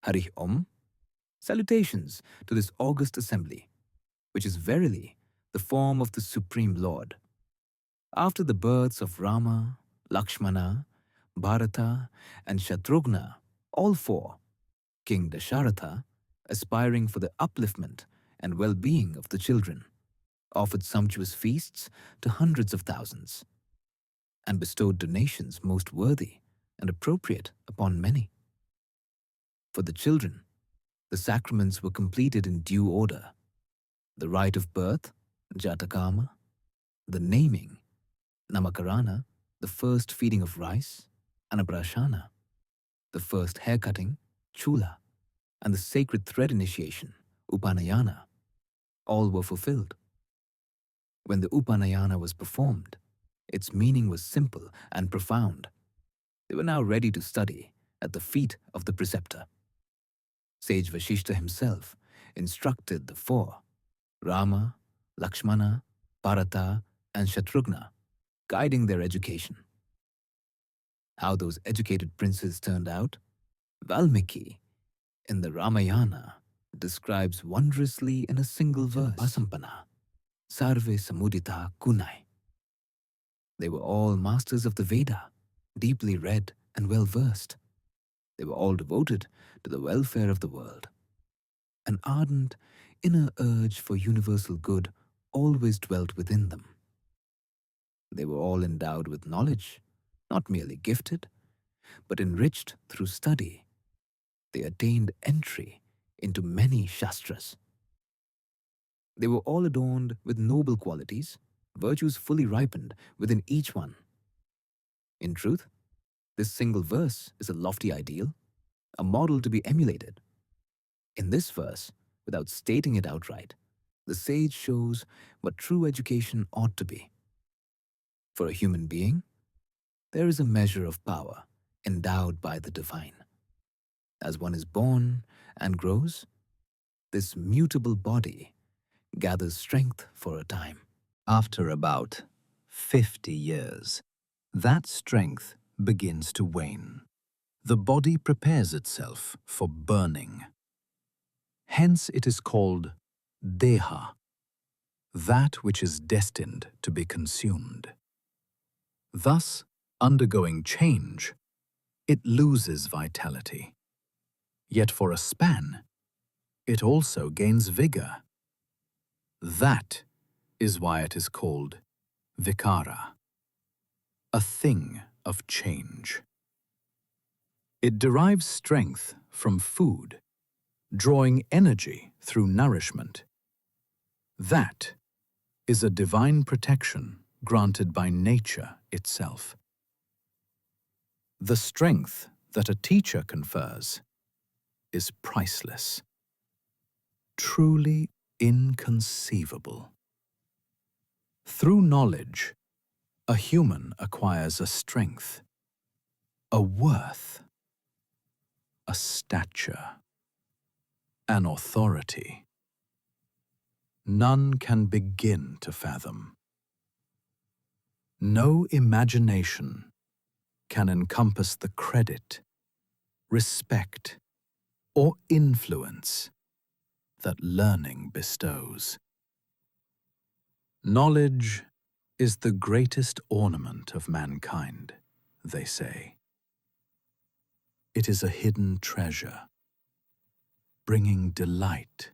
Hari Om. Salutations to this august assembly, which is verily the form of the Supreme Lord. After the births of Rama, Lakshmana, Bharata, and Shatrughna, all four, King Dasharatha, aspiring for the upliftment and well-being of the children, offered sumptuous feasts to hundreds of thousands, and bestowed donations most worthy and appropriate upon many. For the children, the sacraments were completed in due order: the rite of birth, Jatakama; the naming, Namakarana; the first feeding of rice, Anaprashana; the first haircutting, Chula; and the sacred thread initiation, Upanayana. All were fulfilled. When the Upanayana was performed, its meaning was simple and profound. They were now ready to study at the feet of the preceptor. Sage Vashishta himself instructed the four, Rama, Lakshmana, Bharata, and Shatrughna, guiding their education. How those educated princes turned out, Valmiki, in the Ramayana, describes wondrously in a single verse: Pasampana, Sarve Samudita Kunai. They were all masters of the Veda, deeply read and well-versed. They were all devoted to the welfare of the world. An ardent, inner urge for universal good always dwelt within them. They were all endowed with knowledge, not merely gifted, but enriched through study. They attained entry into many shastras. They were all adorned with noble qualities, virtues fully ripened within each one. In truth, this single verse is a lofty ideal, a model to be emulated. In this verse, without stating it outright, the sage shows what true education ought to be. For a human being, there is a measure of power endowed by the divine. As one is born and grows, this mutable body gathers strength for a time. After about 50 years, that strength begins to wane. The body prepares itself for burning. Hence it is called deha, that which is destined to be consumed. Thus, undergoing change, it loses vitality. Yet for a span, it also gains vigor. That is why it is called vikara, a thing of change. It derives strength from food, drawing energy through nourishment. That is a divine protection granted by nature itself. The strength that a teacher confers is priceless, truly inconceivable. Through knowledge, a human acquires a strength, a worth, a stature, an authority none can begin to fathom. No imagination can encompass the credit, respect, or influence that learning bestows. Knowledge is the greatest ornament of mankind, they say. It is a hidden treasure, bringing delight,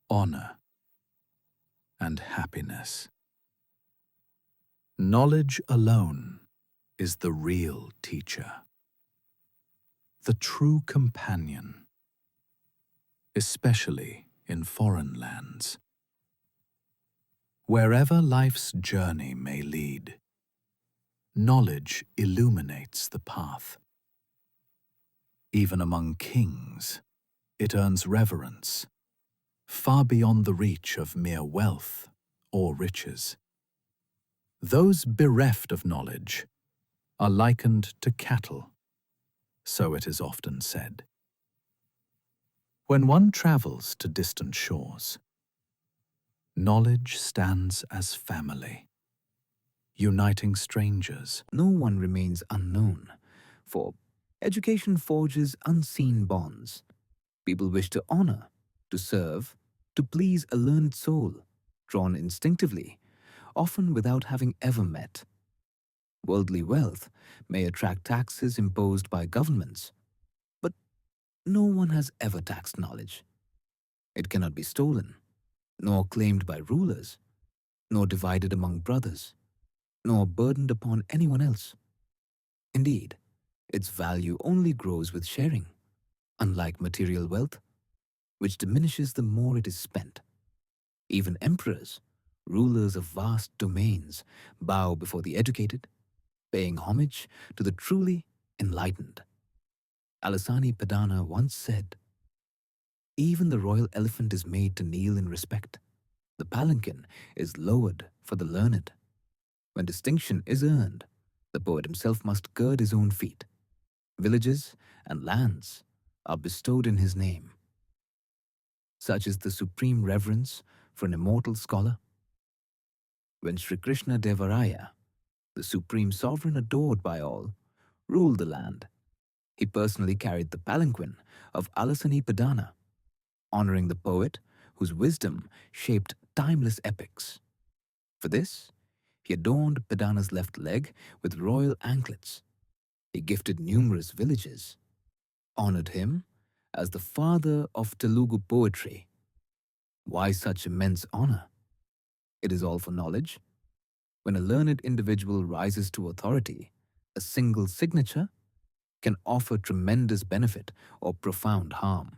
honor, and happiness. Knowledge alone is the real teacher, the true companion, especially in foreign lands. Wherever life's journey may lead, knowledge illuminates the path. Even among kings, it earns reverence, far beyond the reach of mere wealth or riches. Those bereft of knowledge are likened to cattle, so it is often said. When one travels to distant shores, knowledge stands as family, uniting strangers. No one remains unknown, for Education forges unseen bonds. People wish to honor, to serve, to please a learned soul, drawn instinctively, often without having ever met. Worldly wealth may attract taxes imposed by governments, but no one has ever taxed knowledge. It cannot be stolen, nor claimed by rulers, nor divided among brothers, nor burdened upon anyone else. Indeed, its value only grows with sharing, unlike material wealth, which diminishes the more it is spent. Even emperors, rulers of vast domains, bow before the educated, paying homage to the truly enlightened. Alasani Padana once said, "Even the royal elephant is made to kneel in respect. The palanquin is lowered for the learned. When distinction is earned, the poet himself must gird his own feet. Villages and lands are bestowed in his name." Such is the supreme reverence for an immortal scholar. When Sri Krishna Devaraya, the supreme sovereign adored by all, ruled the land, he personally carried the palanquin of Alasani Padana, honoring the poet whose wisdom shaped timeless epics. For this, he adorned Padana's left leg with royal anklets. He gifted numerous villages, honored him as the father of Telugu poetry. Why such immense honor? It is all for knowledge. When a learned individual rises to authority, a single signature can offer tremendous benefit or profound harm.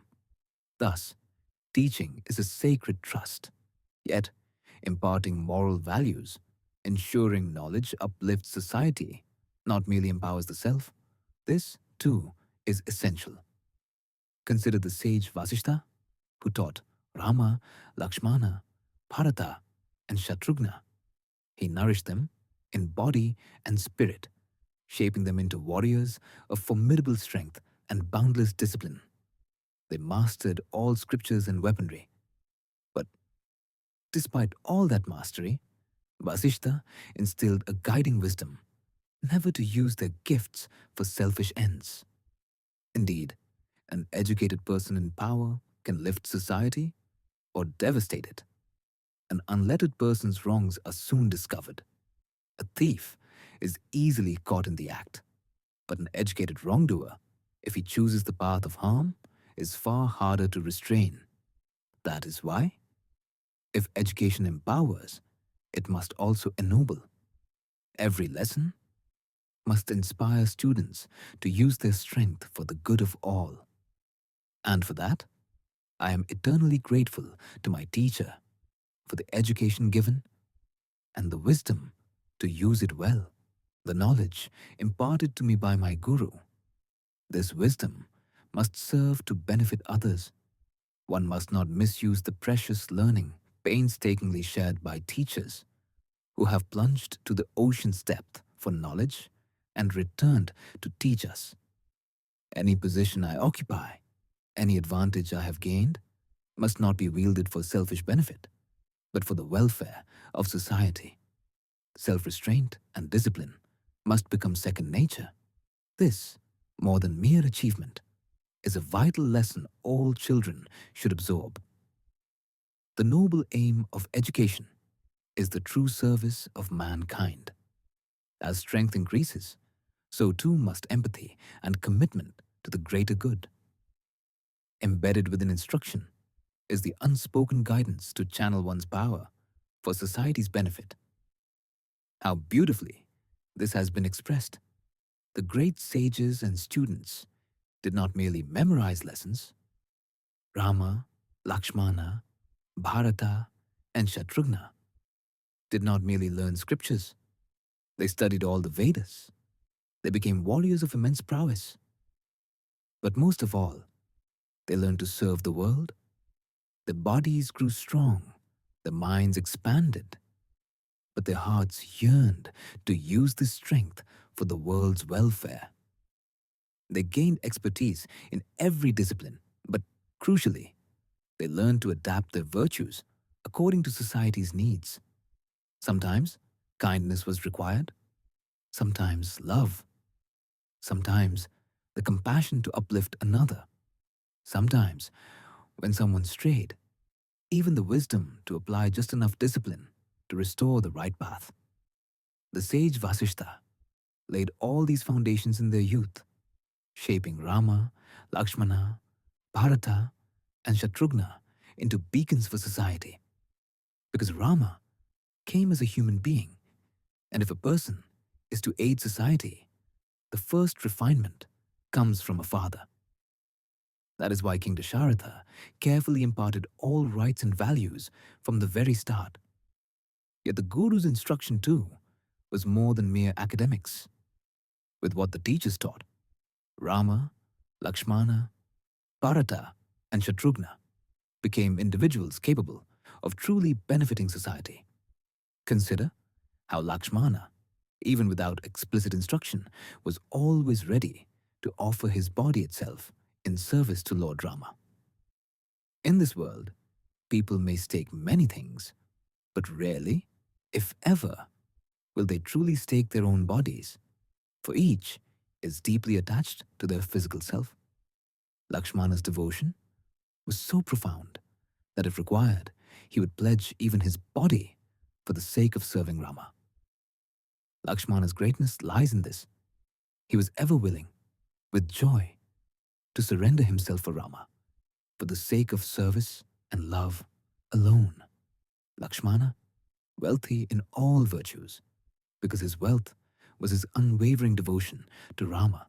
Thus, teaching is a sacred trust, yet imparting moral values, ensuring knowledge uplifts society, not merely empowers the self. This, too, is essential. Consider the sage Vasishtha, who taught Rama, Lakshmana, Bharata, and Shatrughna. He nourished them in body and spirit, shaping them into warriors of formidable strength and boundless discipline. They mastered all scriptures and weaponry. But despite all that mastery, Vasishtha instilled a guiding wisdom, never to use their gifts for selfish ends. Indeed, an educated person in power can lift society or devastate it. An unlettered person's wrongs are soon discovered. A thief is easily caught in the act, but an educated wrongdoer, if he chooses the path of harm, is far harder to restrain. That is why, if education empowers, it must also ennoble. Every lesson must inspire students to use their strength for the good of all. And for that, I am eternally grateful to my teacher for the education given and the wisdom to use it well, the knowledge imparted to me by my guru. This wisdom must serve to benefit others. One must not misuse the precious learning painstakingly shared by teachers who have plunged to the ocean's depth for knowledge and returned to teach us. Any position I occupy, any advantage I have gained, must not be wielded for selfish benefit, but for the welfare of society. Self-restraint and discipline must become second nature. This, more than mere achievement, is a vital lesson all children should absorb. The noble aim of education is the true service of mankind. As strength increases, so too must empathy and commitment to the greater good. Embedded within instruction is the unspoken guidance to channel one's power for society's benefit. How beautifully this has been expressed. The great sages and students did not merely memorize lessons. Rama, Lakshmana, Bharata, and Shatrughna did not merely learn scriptures. They studied all the Vedas. They became warriors of immense prowess. But most of all, they learned to serve the world. Their bodies grew strong, their minds expanded, but their hearts yearned to use this strength for the world's welfare. They gained expertise in every discipline, but crucially, they learned to adapt their virtues according to society's needs. Sometimes kindness was required, sometimes love, sometimes the compassion to uplift another. Sometimes, when someone strayed, even the wisdom to apply just enough discipline to restore the right path. The sage Vasishta laid all these foundations in their youth, shaping Rama, Lakshmana, Bharata, and Shatrughna into beacons for society. Because Rama came as a human being, and if a person is to aid society, the first refinement comes from a father. That is why King Dasharatha carefully imparted all rights and values from the very start. Yet the Guru's instruction too was more than mere academics. With what the teachers taught, Rama, Lakshmana, Bharata, and Shatrughna became individuals capable of truly benefiting society. Consider how Lakshmana, even without explicit instruction, was always ready to offer his body itself in service to Lord Rama. In this world, people may stake many things, but rarely, if ever, will they truly stake their own bodies, for each is deeply attached to their physical self. Lakshmana's devotion was so profound that if required, he would pledge even his body for the sake of serving Rama. Lakshmana's greatness lies in this. He was ever willing, with joy, to surrender himself for Rama, for the sake of service and love alone. Lakshmana, wealthy in all virtues, because his wealth was his unwavering devotion to Rama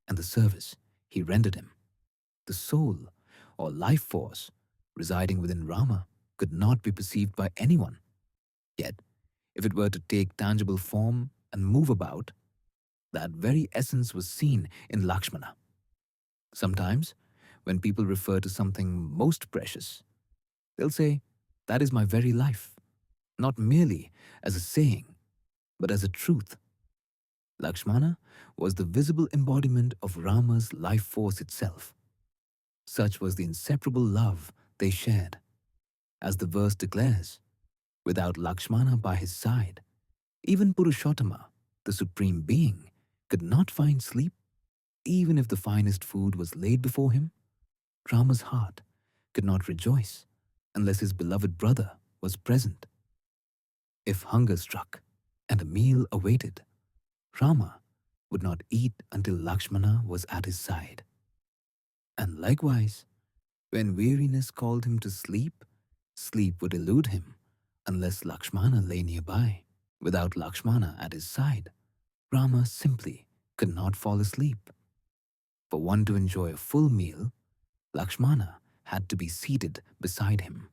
and the service he rendered him. The soul, or life force, residing within Rama could not be perceived by anyone. Yet, if it were to take tangible form and move about, that very essence was seen in Lakshmana. Sometimes, when people refer to something most precious, they'll say, "That is my very life," not merely as a saying, but as a truth. Lakshmana was the visible embodiment of Rama's life force itself. Such was the inseparable love they shared. As the verse declares, without Lakshmana by his side, even Purushottama, the Supreme Being, could not find sleep. Even if the finest food was laid before him, Rama's heart could not rejoice unless his beloved brother was present. If hunger struck and a meal awaited, Rama would not eat until Lakshmana was at his side. And likewise, when weariness called him to sleep, sleep would elude him unless Lakshmana lay nearby. Without Lakshmana at his side, Rama simply could not fall asleep. For one to enjoy a full meal, Lakshmana had to be seated beside him.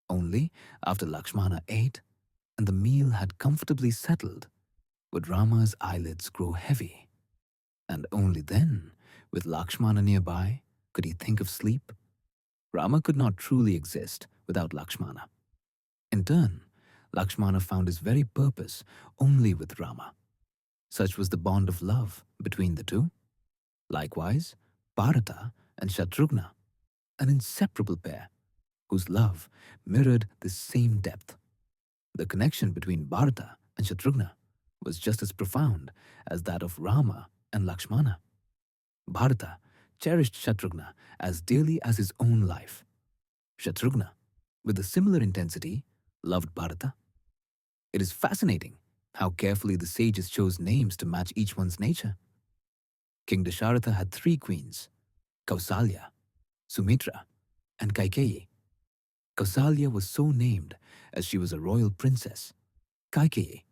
Only after Lakshmana ate and the meal had comfortably settled would Rama's eyelids grow heavy. And only then, with Lakshmana nearby, could he think of sleep. Rama could not truly exist without Lakshmana. In turn, Lakshmana found his very purpose only with Rama. Such was the bond of love between the two. Likewise, Bharata and Shatrughna, an inseparable pair, whose love mirrored the same depth. The connection between Bharata and Shatrughna was just as profound as that of Rama and Lakshmana. Bharata cherished Shatrughna as dearly as his own life. Shatrughna, with a similar intensity, loved Bharata. It is fascinating how carefully the sages chose names to match each one's nature. King Dasharatha had 3 queens, Kausalya, Sumitra, and Kaikeyi. Kausalya was so named as she was a royal princess. Kaikeyi,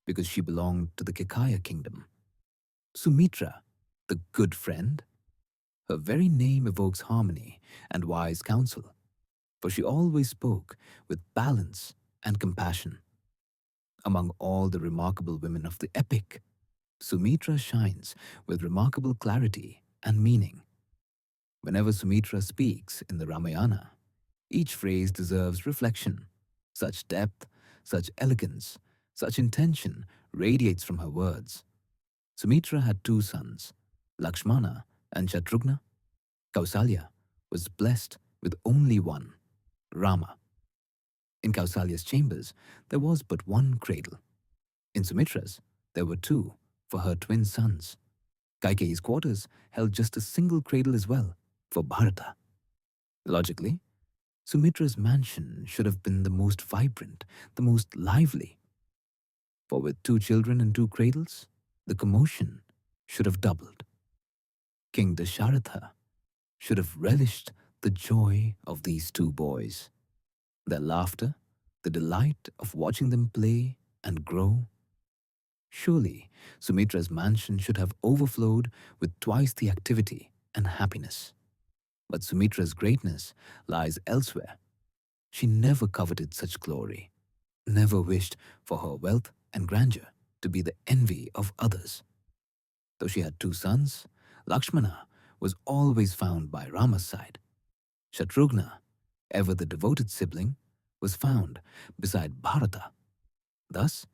because she belonged to the Kekaya kingdom. Sumitra, the good friend. Her very name evokes harmony and wise counsel, for she always spoke with balance and compassion. Among all the remarkable women of the epic, Sumitra shines with remarkable clarity and meaning. Whenever Sumitra speaks in the Ramayana, each phrase deserves reflection. Such depth, such elegance, such intention radiates from her words. Sumitra had 2 sons, Lakshmana and Shatrughna. Kausalya was blessed with only one, Rama. In Kausalya's chambers, there was but one cradle. In Sumitra's, there were 2 for her twin sons. Kaikeyi's quarters held just a single cradle as well, for Bharata. Logically, Sumitra's mansion should have been the most vibrant, the most lively. For with 2 children and 2 cradles, the commotion should have doubled. King Dasharatha should have relished the joy of these 2 boys, their laughter, the delight of watching them play and grow. Surely, Sumitra's mansion should have overflowed with twice the activity and happiness. But Sumitra's greatness lies elsewhere. She never coveted such glory, never wished for her wealth and grandeur to be the envy of others. Though she had 2 sons, Lakshmana was always found by Rama's side. Shatrughna, ever the devoted sibling, was found beside Bharata. Thus,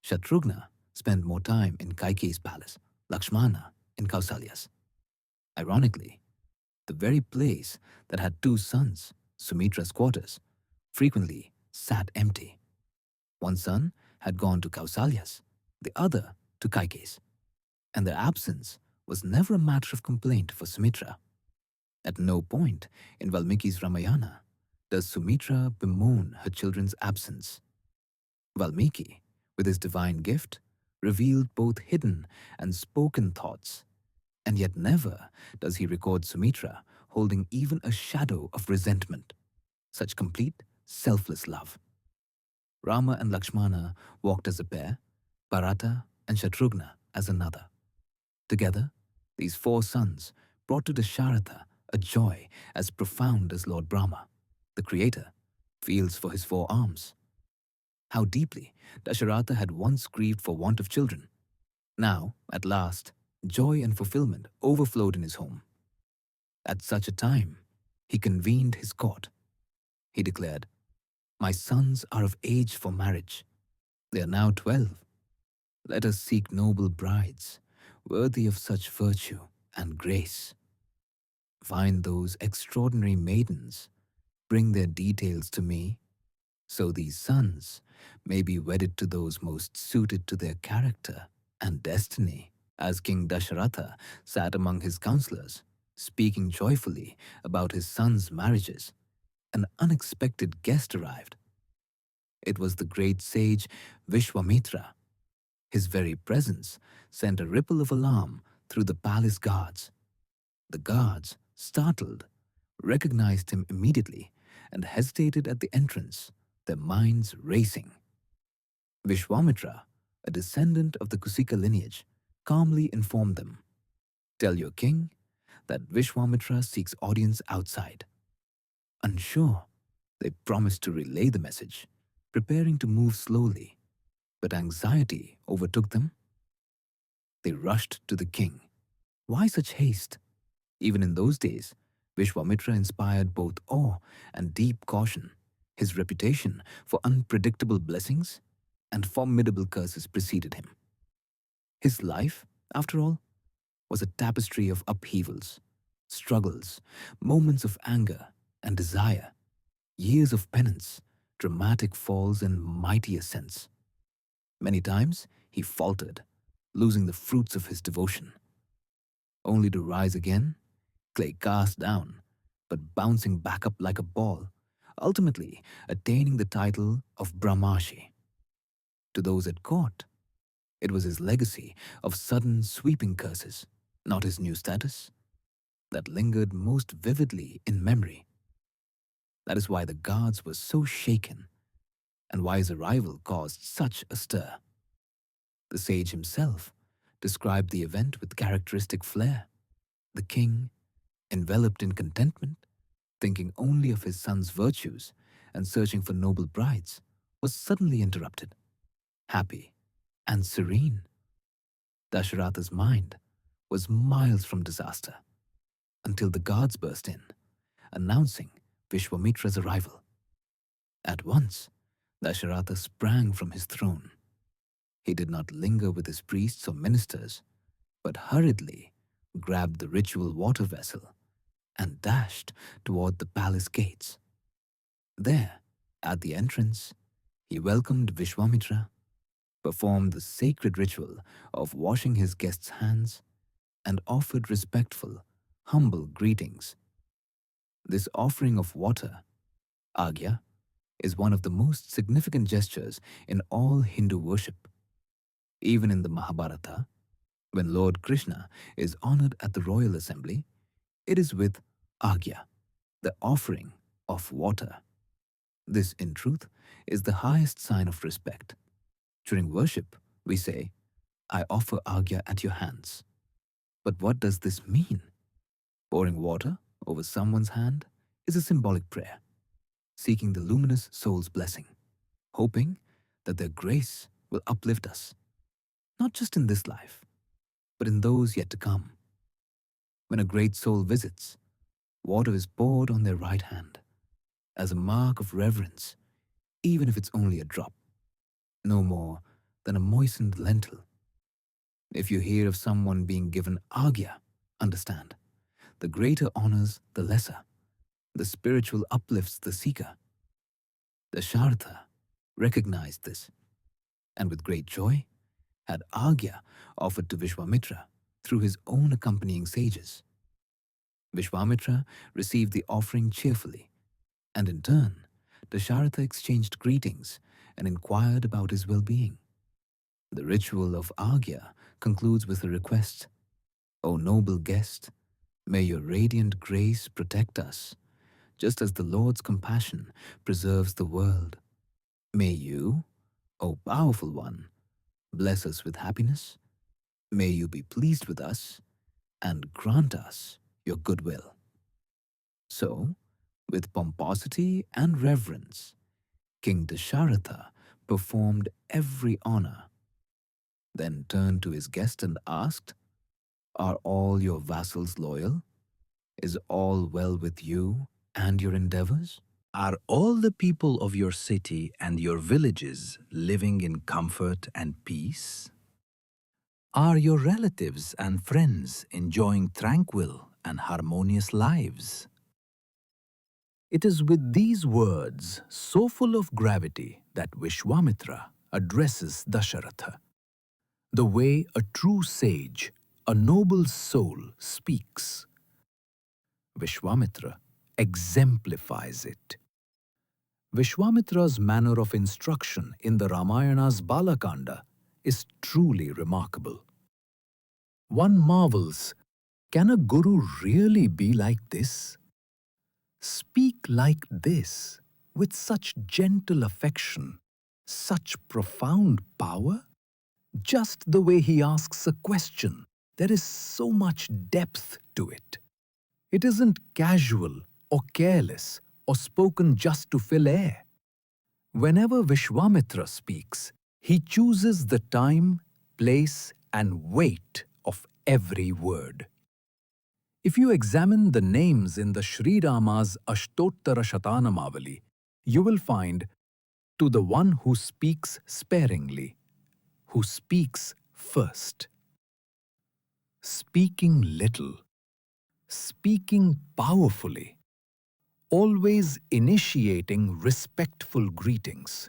Shatrughna spent more time in Kaikeyi's palace, Lakshmana in Kausalya's. Ironically, the very place that had 2 sons, Sumitra's quarters, frequently sat empty. One son had gone to Kausalya's, the other to Kaikeyi's, and their absence was never a matter of complaint for Sumitra. At no point in Valmiki's Ramayana does Sumitra bemoan her children's absence. Valmiki, with his divine gift, revealed both hidden and spoken thoughts, and yet never does he record Sumitra holding even a shadow of resentment, such complete, selfless love. Rama and Lakshmana walked as a pair, Bharata and Shatrughna as another. Together, these 4 sons brought to Dasharatha a joy as profound as Lord Rama, the creator, feels for his 4 arms. How deeply Dasharatha had once grieved for want of children. Now, at last, joy and fulfillment overflowed in his home. At such a time, he convened his court. He declared, "My sons are of age for marriage. They are now 12. Let us seek noble brides, worthy of such virtue and grace. Find those extraordinary maidens, bring their details to me, so these sons may be wedded to those most suited to their character and destiny." As King Dasharatha sat among his counselors, speaking joyfully about his sons' marriages, an unexpected guest arrived. It was the great sage Vishwamitra. His very presence sent a ripple of alarm through the palace guards. The guards, startled, recognized him immediately and hesitated at the entrance, their minds racing. Vishwamitra, a descendant of the Kusika lineage, calmly informed them, "Tell your king that Vishwamitra seeks audience outside." Unsure, they promised to relay the message, preparing to move slowly, but anxiety overtook them. They rushed to the king. Why such haste? Even in those days, Vishwamitra inspired both awe and deep caution. His reputation for unpredictable blessings and formidable curses preceded him. His life, after all, was a tapestry of upheavals, struggles, moments of anger and desire, years of penance, dramatic falls and mighty ascents. Many times he faltered, losing the fruits of his devotion, only to rise again, clay cast down, but bouncing back up like a ball, ultimately attaining the title of Brahmarshi. To those at court, it was his legacy of sudden sweeping curses, not his new status, that lingered most vividly in memory. That is why the guards were so shaken, and why his arrival caused such a stir. The sage himself described the event with characteristic flair. The king, enveloped in contentment, thinking only of his son's virtues and searching for noble brides, was suddenly interrupted, happy and serene. Dasharatha's mind was miles from disaster until the guards burst in, announcing Vishwamitra's arrival. At once, Dasharatha sprang from his throne. He did not linger with his priests or ministers, but hurriedly grabbed the ritual water vessel and dashed toward the palace gates. There, at the entrance, he welcomed Vishwamitra, performed the sacred ritual of washing his guests' hands, and offered respectful, humble greetings. This offering of water, Agya, is one of the most significant gestures in all Hindu worship. Even in the Mahabharata, when Lord Krishna is honored at the royal assembly, it is with Agya, the offering of water. This, in truth, is the highest sign of respect. During worship, we say, I offer Agya at your hands. But what does this mean? Pouring water over someone's hand is a symbolic prayer, seeking the luminous soul's blessing, hoping that their grace will uplift us, not just in this life, but in those yet to come. When a great soul visits, water is poured on their right hand as a mark of reverence, even if it's only a drop, no more than a moistened lentil. If you hear of someone being given Agya, understand, the greater honors the lesser, the spiritual uplifts the seeker. The Shartha recognized this, and with great joy had Agya offered to Vishwamitra through his own accompanying sages. Vishwamitra received the offering cheerfully, and in turn, Dasharatha exchanged greetings and inquired about his well-being. The ritual of Agya concludes with a request, O noble guest, may your radiant grace protect us, just as the Lord's compassion preserves the world. May you, O powerful one, bless us with happiness. May you be pleased with us and grant us your goodwill. So, with pomposity and reverence, King Dasharatha performed every honor, then turned to his guest and asked, Are all your vassals loyal? Is all well with you and your endeavors? Are all the people of your city and your villages living in comfort and peace? Are your relatives and friends enjoying tranquil and harmonious lives? It is with these words, so full of gravity, that Vishwamitra addresses Dasharatha. The way a true sage, a noble soul, speaks. Vishwamitra exemplifies it. Vishwamitra's manner of instruction in the Ramayana's Balakanda is truly remarkable. One marvels, can a guru really be like this? Speak like this, with such gentle affection, such profound power? Just the way he asks a question, there is so much depth to it. It isn't casual or careless or spoken just to fill air. Whenever Vishwamitra speaks, he chooses the time, place, and weight of every word. If you examine the names in the Shri Rama's Ashtottara Shatanamavali, you will find to the one who speaks sparingly, who speaks first. Speaking little, speaking powerfully, always initiating respectful greetings,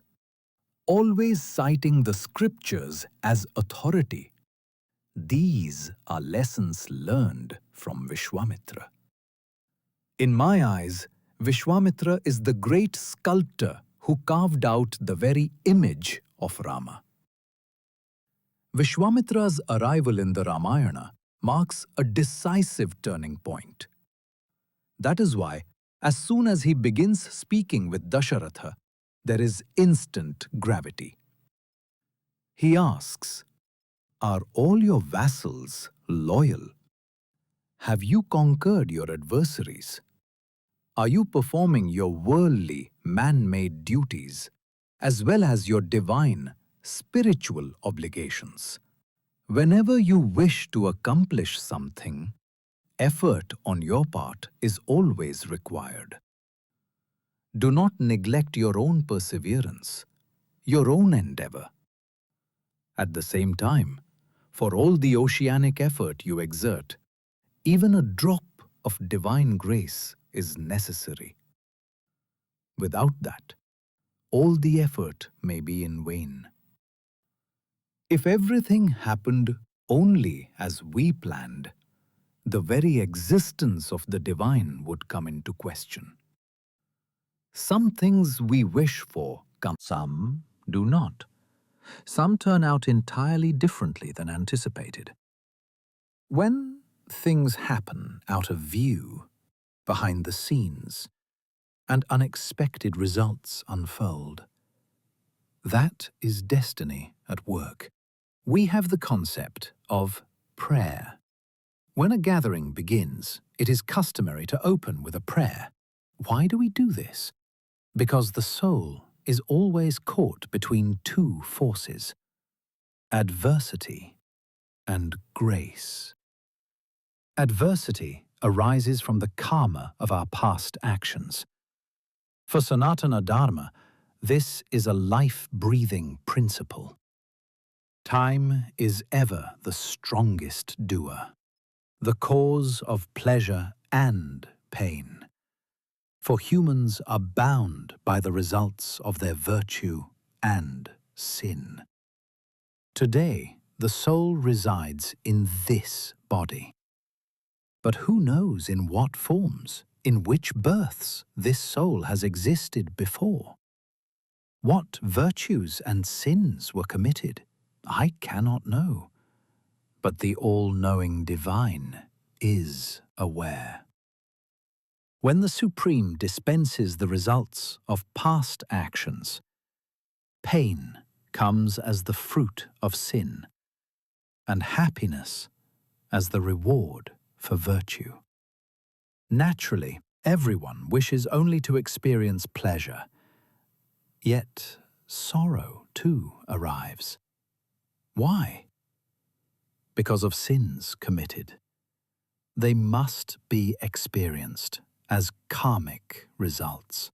always citing the scriptures as authority. These are lessons learned from Vishwamitra. In my eyes, Vishwamitra is the great sculptor who carved out the very image of Rama. Vishwamitra's arrival in the Ramayana marks a decisive turning point. That is why, as soon as he begins speaking with Dasharatha, there is instant gravity. He asks, Are all your vassals loyal? Have you conquered your adversaries? Are you performing your worldly, man-made duties, as well as your divine, spiritual obligations? Whenever you wish to accomplish something, effort on your part is always required. Do not neglect your own perseverance, your own endeavor. At the same time, for all the oceanic effort you exert, even a drop of divine grace is necessary. Without that, all the effort may be in vain. If everything happened only as we planned, the very existence of the divine would come into question. Some things we wish for come, some do not. Some turn out entirely differently than anticipated. When things happen out of view, behind the scenes, and unexpected results unfold, that is destiny at work. We have the concept of prayer. When a gathering begins, it is customary to open with a prayer. Why do we do this? Because the soul is always caught between two forces: adversity and grace. Adversity arises from the karma of our past actions. For Sanatana Dharma, this is a life-breathing principle. Time is ever the strongest doer, the cause of pleasure and pain. For humans are bound by the results of their virtue and sin. Today, the soul resides in this body. But who knows in what forms, in which births, this soul has existed before? What virtues and sins were committed, I cannot know. But the all-knowing divine is aware. When the Supreme dispenses the results of past actions, pain comes as the fruit of sin, and happiness as the reward for virtue. Naturally, everyone wishes only to experience pleasure, yet sorrow too arrives. Why? Because of sins committed. They must be experienced as karmic results.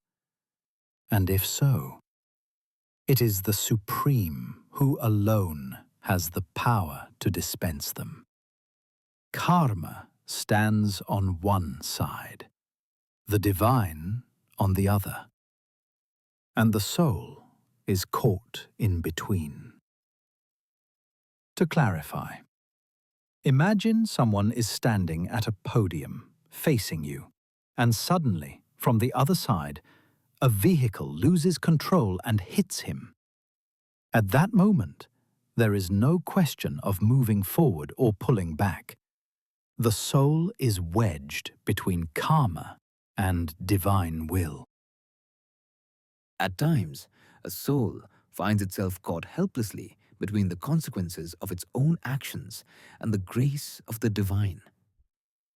And if so, it is the Supreme who alone has the power to dispense them. Karma stands on one side, the divine on the other, and the soul is caught in between. To clarify, imagine someone is standing at a podium facing you, and suddenly, from the other side, a vehicle loses control and hits him. At that moment, there is no question of moving forward or pulling back. The soul is wedged between karma and divine will. At times, a soul finds itself caught helplessly between the consequences of its own actions and the grace of the divine.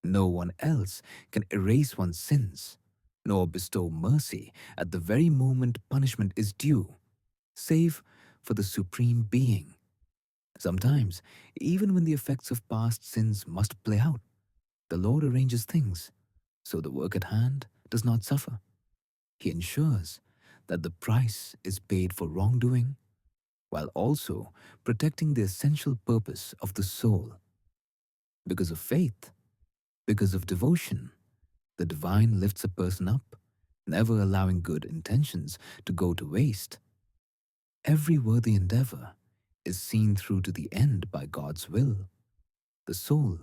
No one else can erase one's sins, nor bestow mercy at the very moment punishment is due, save for the Supreme Being. Sometimes, even when the effects of past sins must play out, the Lord arranges things so the work at hand does not suffer. He ensures that the price is paid for wrongdoing, while also protecting the essential purpose of the soul. Because of faith, because of devotion, the divine lifts a person up, never allowing good intentions to go to waste. Every worthy endeavor is seen through to the end by God's will. The soul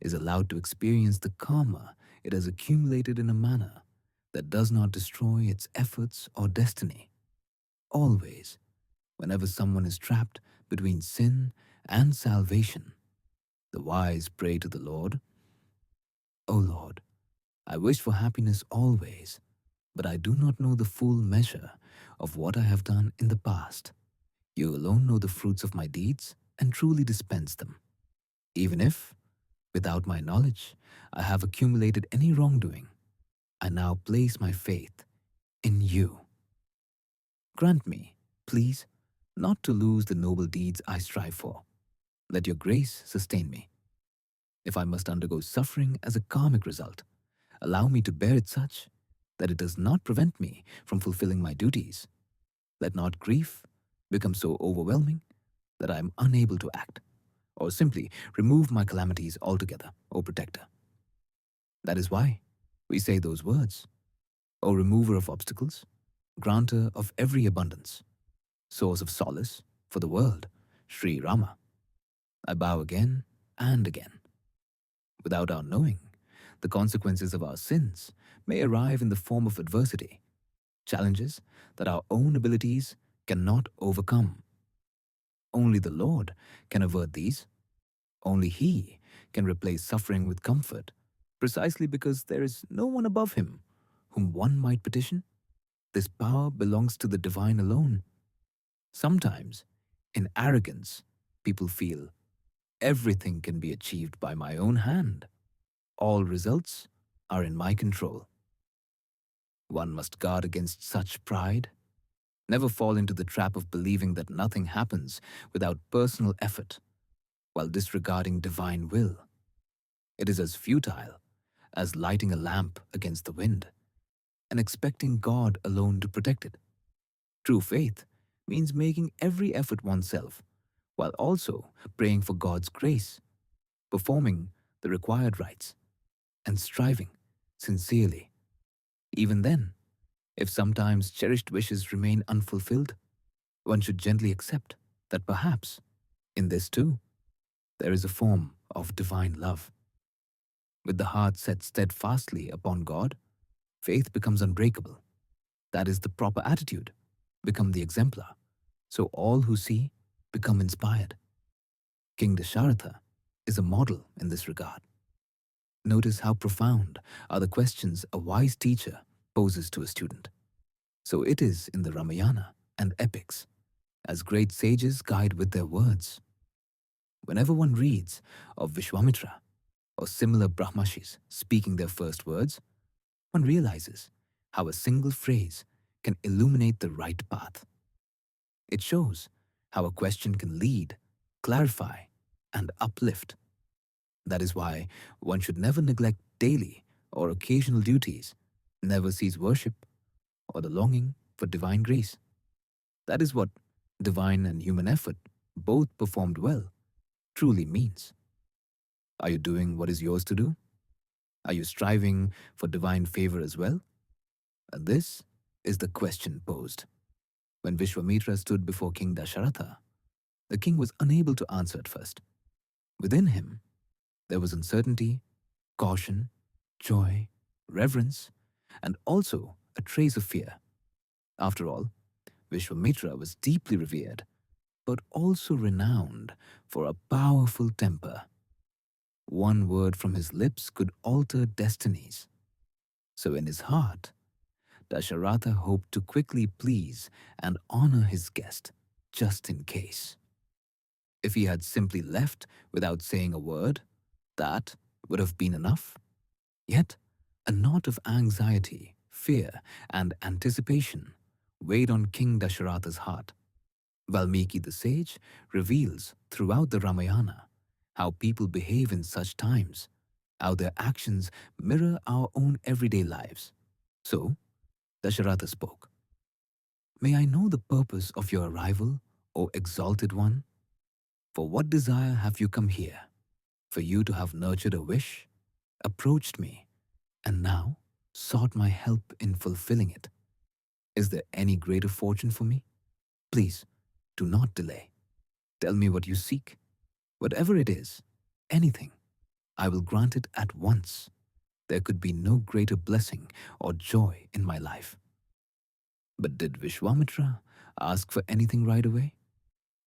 is allowed to experience the karma it has accumulated in a manner that does not destroy its efforts or destiny. Always, whenever someone is trapped between sin and salvation, the wise pray to the Lord, "O Lord, I wish for happiness always, but I do not know the full measure of what I have done in the past. You alone know the fruits of my deeds and truly dispense them. Even if, without my knowledge, I have accumulated any wrongdoing, I now place my faith in you. Grant me, please, not to lose the noble deeds I strive for. Let your grace sustain me. If I must undergo suffering as a karmic result, allow me to bear it such that it does not prevent me from fulfilling my duties. Let not grief become so overwhelming that I am unable to act, or simply remove my calamities altogether, O Protector." That is why we say those words, "O remover of obstacles, granter of every abundance, source of solace for the world, Shri Rama." I bow again and again. Without our knowing, the consequences of our sins may arrive in the form of adversity, challenges that our own abilities cannot overcome. Only the Lord can avert these. Only He can replace suffering with comfort, precisely because there is no one above Him whom one might petition. This power belongs to the divine alone. Sometimes, in arrogance, people feel everything can be achieved by my own hand. All results are in my control. One must guard against such pride. Never fall into the trap of believing that nothing happens without personal effort while disregarding divine will. It is as futile as lighting a lamp against the wind and expecting God alone to protect it. True faith means making every effort oneself while also praying for God's grace, performing the required rites, and striving sincerely. Even then, if sometimes cherished wishes remain unfulfilled, one should gently accept that perhaps, in this too, there is a form of divine love. With the heart set steadfastly upon God, faith becomes unbreakable. That is the proper attitude. Become the exemplar, so all who see become inspired. King Dasharatha is a model in this regard. Notice how profound are the questions a wise teacher poses to a student. So it is in the Ramayana and epics, as great sages guide with their words. Whenever one reads of Vishwamitra or similar Brahmashis speaking their first words, one realizes how a single phrase can illuminate the right path. It shows how a question can lead, clarify, and uplift. That is why one should never neglect daily or occasional duties, never cease worship or the longing for divine grace. That is what divine and human effort, both performed well, truly means. Are you doing what is yours to do? Are you striving for divine favor as well? And this is the question posed. When Vishwamitra stood before King Dasharatha, the king was unable to answer at first. Within him, there was uncertainty, caution, joy, reverence, and also a trace of fear. After all, Vishwamitra was deeply revered, but also renowned for a powerful temper. One word from his lips could alter destinies. So in his heart, Dasharatha hoped to quickly please and honor his guest, just in case. If he had simply left without saying a word, that would have been enough. Yet, a knot of anxiety, fear, and anticipation weighed on King Dasharatha's heart. Valmiki the sage reveals throughout the Ramayana how people behave in such times, how their actions mirror our own everyday lives. So, Dasharatha spoke. May I know the purpose of your arrival, O exalted one? For what desire have you come here? For you to have nurtured a wish, approached me, and now sought my help in fulfilling it. Is there any greater fortune for me? Please, do not delay. Tell me what you seek. Whatever it is, anything, I will grant it at once. There could be no greater blessing or joy in my life. But did Vishwamitra ask for anything right away?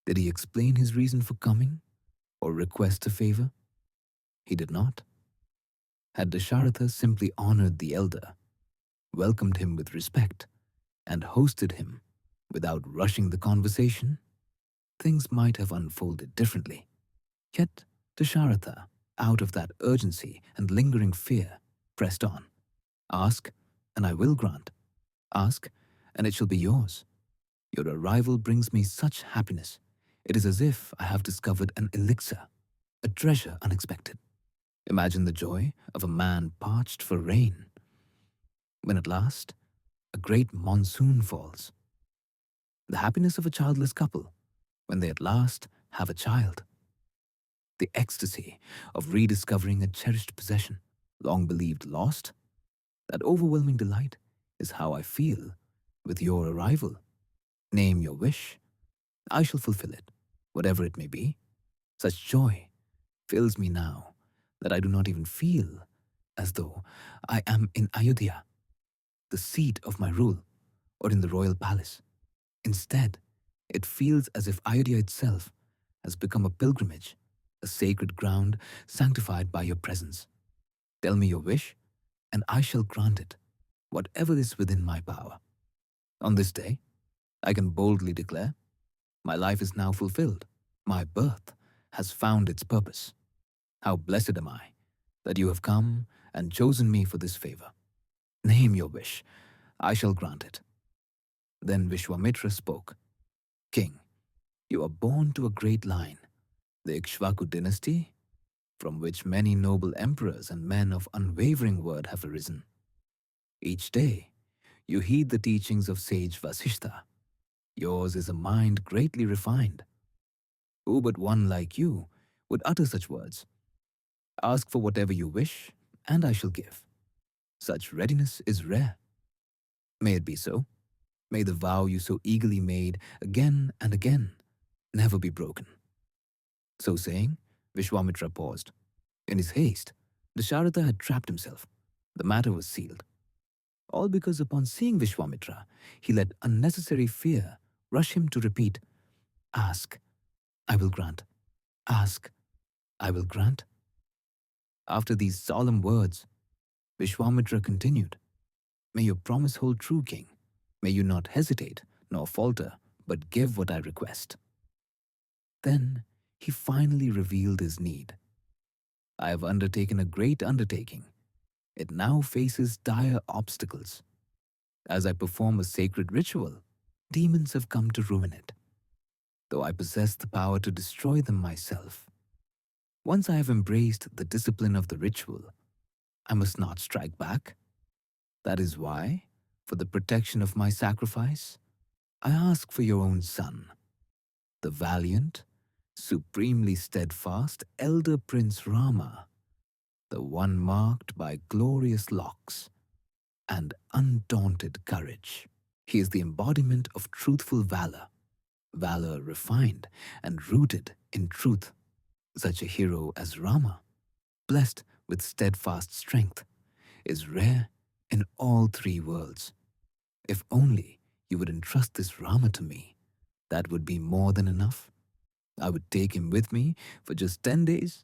Did he explain his reason for coming or request a favor? He did not. Had Dasharatha simply honored the elder, welcomed him with respect, and hosted him without rushing the conversation, things might have unfolded differently. Yet Dasharatha, out of that urgency and lingering fear, pressed on. Ask, and I will grant. Ask, and it shall be yours. Your arrival brings me such happiness. It is as if I have discovered an elixir, a treasure unexpected. Imagine the joy of a man parched for rain, when at last a great monsoon falls. The happiness of a childless couple, when they at last have a child. The ecstasy of rediscovering a cherished possession, long believed lost. That overwhelming delight is how I feel with your arrival. Name your wish. I shall fulfill it, whatever it may be. Such joy fills me now that I do not even feel as though I am in Ayodhya, the seat of my rule, or in the royal palace. Instead, it feels as if Ayodhya itself has become a pilgrimage, a sacred ground sanctified by your presence. Tell me your wish, and I shall grant it, whatever is within my power. On this day, I can boldly declare, my life is now fulfilled. My birth has found its purpose. How blessed am I that you have come and chosen me for this favor. Name your wish, I shall grant it. Then Vishwamitra spoke. King, you are born to a great line, the Ikshvaku dynasty, from which many noble emperors and men of unwavering word have arisen. Each day, you heed the teachings of sage Vasishtha. Yours is a mind greatly refined. Who but one like you would utter such words? Ask for whatever you wish, and I shall give. Such readiness is rare. May it be so. May the vow you so eagerly made again and again never be broken. So saying, Vishwamitra paused. In his haste, Dasharatha had trapped himself. The matter was sealed. All because upon seeing Vishwamitra, he let unnecessary fear rush him to repeat, Ask, I will grant. Ask, I will grant. After these solemn words, Vishwamitra continued, May your promise hold true, King. May you not hesitate nor falter, but give what I request. Then he finally revealed his need. I have undertaken a great undertaking. It now faces dire obstacles. As I perform a sacred ritual, demons have come to ruin it, though I possess the power to destroy them myself. Once I have embraced the discipline of the ritual, I must not strike back. That is why, for the protection of my sacrifice, I ask for your own son, the valiant, supremely steadfast elder Prince Rama, the one marked by glorious locks and undaunted courage. He is the embodiment of truthful valor, valor refined and rooted in truth. Such a hero as Rama, blessed with steadfast strength, is rare in all three worlds. If only you would entrust this Rama to me, that would be more than enough. I would take him with me for just 10 days.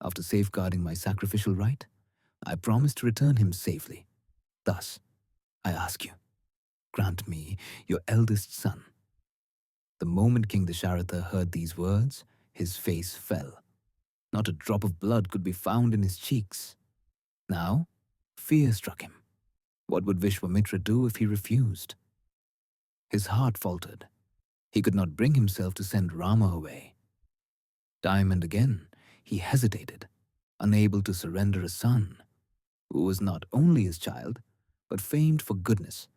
After safeguarding my sacrificial rite, I promise to return him safely. Thus, I ask you, grant me your eldest son. The moment King Dasharatha heard these words, his face fell. Not a drop of blood could be found in his cheeks. Now, fear struck him. What would Vishwamitra do if he refused? His heart faltered. He could not bring himself to send Rama away. Time and again, he hesitated, unable to surrender a son who was not only his child, but famed for goodness,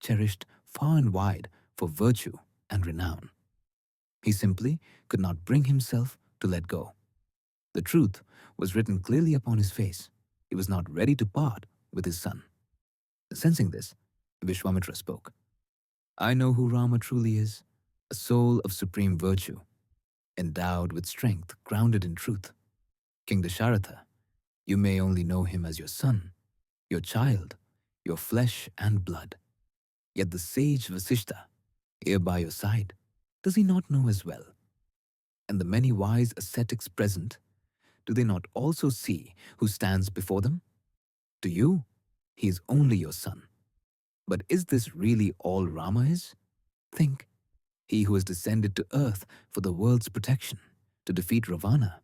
cherished far and wide for virtue and renown. He simply could not bring himself to let go. The truth was written clearly upon his face. He was not ready to part with his son. Sensing this, Vishwamitra spoke. I know who Rama truly is, a soul of supreme virtue, endowed with strength grounded in truth. King Dasharatha, you may only know him as your son, your child, your flesh and blood. Yet the sage Vasishtha, here by your side, does he not know as well? And the many wise ascetics present, do they not also see who stands before them? To you, he is only your son. But is this really all Rama is? Think, he who has descended to earth for the world's protection, to defeat Ravana,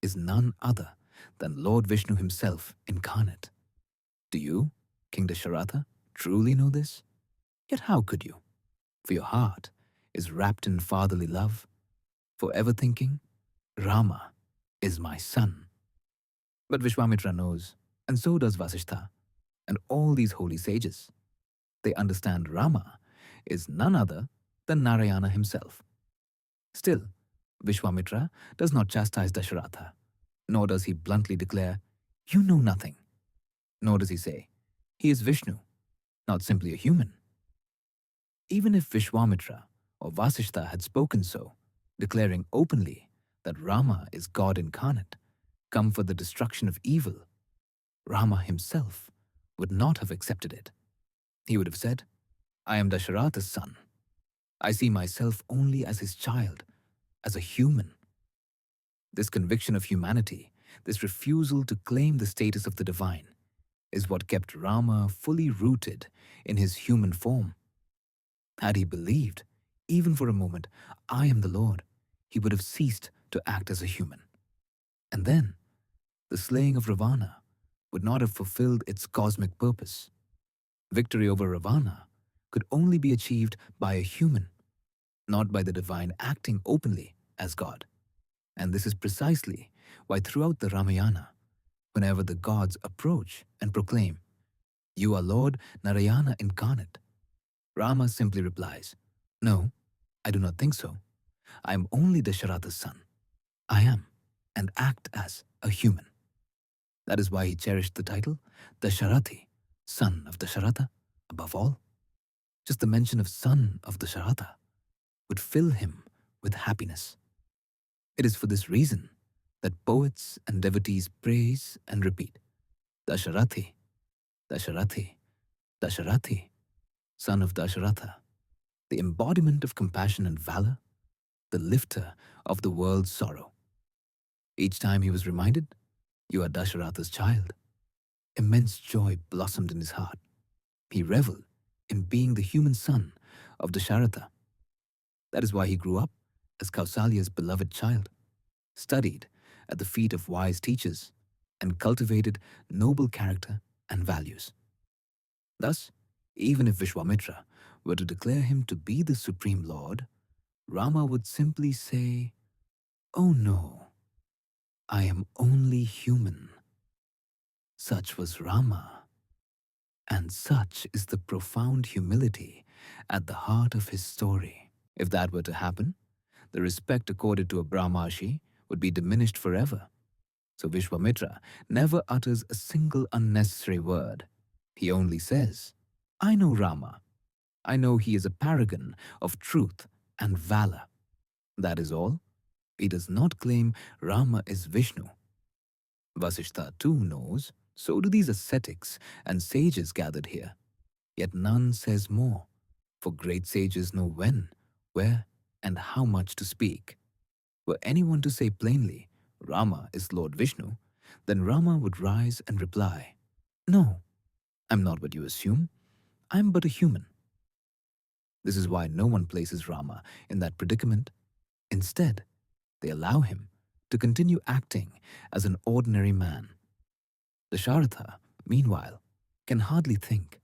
is none other than Lord Vishnu himself incarnate. Do you, King Dasharatha, truly know this? Yet how could you? For your heart is wrapped in fatherly love, forever thinking, Rama is my son. But Vishwamitra knows, and so does Vasishtha, and all these holy sages. They understand Rama is none other than Narayana himself. Still, Vishwamitra does not chastise Dasharatha, nor does he bluntly declare, you know nothing. Nor does he say, he is Vishnu, not simply a human. Even if Vishwamitra or Vasishtha had spoken so, declaring openly that Rama is God incarnate, come for the destruction of evil, Rama himself would not have accepted it. He would have said, I am Dasharatha's son. I see myself only as his child, as a human. This conviction of humanity, this refusal to claim the status of the divine, is what kept Rama fully rooted in his human form. Had he believed, even for a moment, I am the Lord, he would have ceased to act as a human. And then, the slaying of Ravana would not have fulfilled its cosmic purpose. Victory over Ravana could only be achieved by a human, not by the divine acting openly as God. And this is precisely why throughout the Ramayana, whenever the gods approach and proclaim, You are Lord Narayana incarnate, Rama simply replies, No, I do not think so. I am only Dasharatha's son. I am, and act as, a human. That is why he cherished the title Dasharathi, son of Dasharatha, above all. Just the mention of son of Dasharatha would fill him with happiness. It is for this reason that poets and devotees praise and repeat, Dasharathi, Dasharathi, Dasharathi, son of Dasharatha, the embodiment of compassion and valor, the lifter of the world's sorrow. Each time he was reminded, You are Dasharatha's child, immense joy blossomed in his heart. He reveled in being the human son of Dasharatha. That is why he grew up as Kausalya's beloved child, studied at the feet of wise teachers, and cultivated noble character and values. Thus, even if Vishwamitra were to declare him to be the Supreme Lord, Rama would simply say, Oh no, I am only human. Such was Rama, and such is the profound humility at the heart of his story. If that were to happen, the respect accorded to a Brahmarshi would be diminished forever. So Vishwamitra never utters a single unnecessary word. He only says, I know Rama. I know he is a paragon of truth and valor. That is all. He does not claim Rama is Vishnu. Vasishtha too knows, so do these ascetics and sages gathered here. Yet none says more, for great sages know when, where, and how much to speak. Were anyone to say plainly, Rama is Lord Vishnu, then Rama would rise and reply, No, I'm not what you assume. I'm but a human. This is why no one places Rama in that predicament. Instead, they allow him to continue acting as an ordinary man. Dasharatha, meanwhile, can hardly think,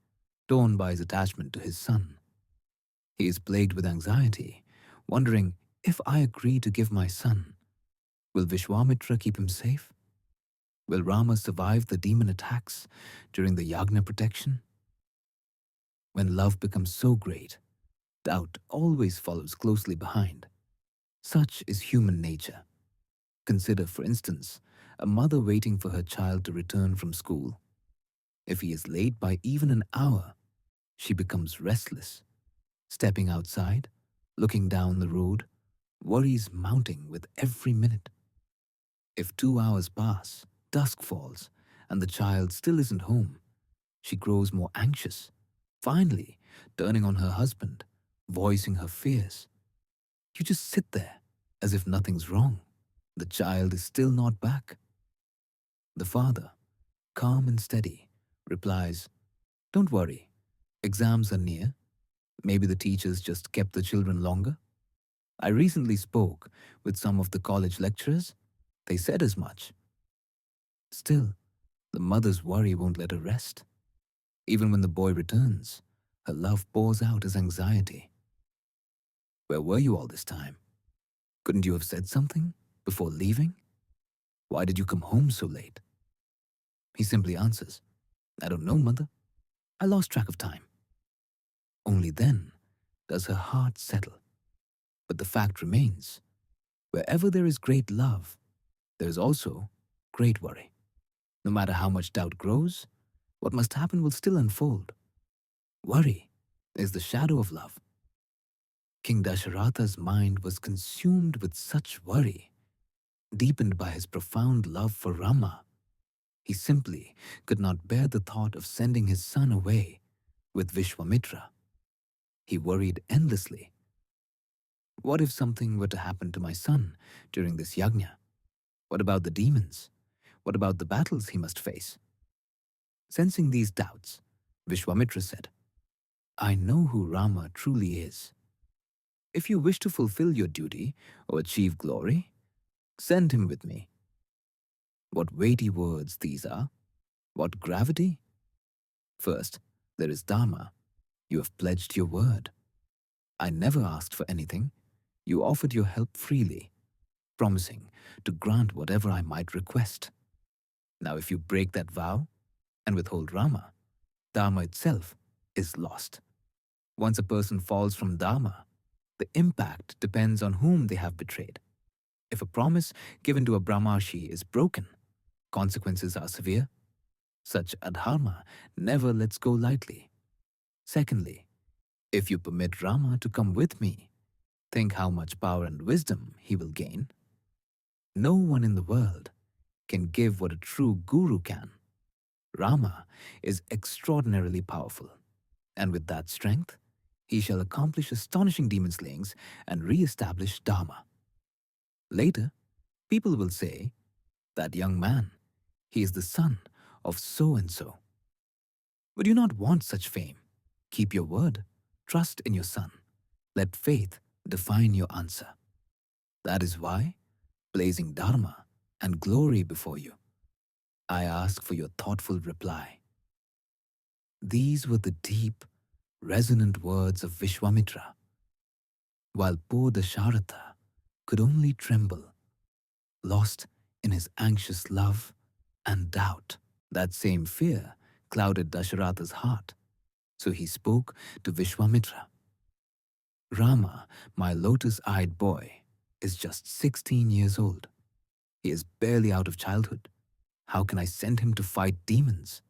torn by his attachment to his son. He is plagued with anxiety, wondering, if I agree to give my son, will Vishwamitra keep him safe? Will Rama survive the demon attacks during the yagna protection? When love becomes so great, doubt always follows closely behind. Such is human nature. Consider, for instance, a mother waiting for her child to return from school. If he is late by even an hour, she becomes restless, stepping outside, looking down the road, worries mounting with every minute. If 2 hours pass, dusk falls, and the child still isn't home, she grows more anxious, finally turning on her husband, voicing her fears. You just sit there as if nothing's wrong. The child is still not back. The father, calm and steady, replies, Don't worry, exams are near. Maybe the teachers just kept the children longer. I recently spoke with some of the college lecturers. They said as much. Still, the mother's worry won't let her rest. Even when the boy returns, her love pours out as anxiety. Where were you all this time? Couldn't you have said something before leaving? Why did you come home so late? He simply answers, I don't know, mother. I lost track of time. Only then does her heart settle. But the fact remains, wherever there is great love, there is also great worry. No matter how much doubt grows, what must happen will still unfold. Worry is the shadow of love. King Dasharatha's mind was consumed with such worry Deepened by his profound love for Rama, he simply could not bear the thought of sending his son away with Vishwamitra. He worried endlessly. What if something were to happen to my son during this yajna? What about the demons? What about the battles he must face? Sensing these doubts, Vishwamitra said, I know who Rama truly is. If you wish to fulfill your duty or achieve glory, send him with me. What weighty words these are! What gravity! First, there is Dharma. You have pledged your word. I never asked for anything. You offered your help freely, promising to grant whatever I might request. Now if you break that vow and withhold Rama, Dharma itself is lost. Once a person falls from Dharma, the impact depends on whom they have betrayed. If a promise given to a Brahmarshi is broken, consequences are severe. Such adharma never lets go lightly. Secondly, if you permit Rama to come with me, think how much power and wisdom he will gain. No one in the world can give what a true guru can. Rama is extraordinarily powerful, and with that strength, he shall accomplish astonishing demon slayings and re-establish Dharma. Later, people will say, that young man, he is the son of so-and-so. Would you not want such fame? Keep your word. Trust in your son. Let faith define your answer. That is why, blazing Dharma and glory before you, I ask for your thoughtful reply. These were the deep, resonant words of Vishwamitra, while poor Dasharatha could only tremble, lost in his anxious love and doubt. That same fear clouded Dasharatha's heart, so he spoke to Vishwamitra. Rama, my lotus-eyed boy, is just 16 years old. He is barely out of childhood. How can I send him to fight demons?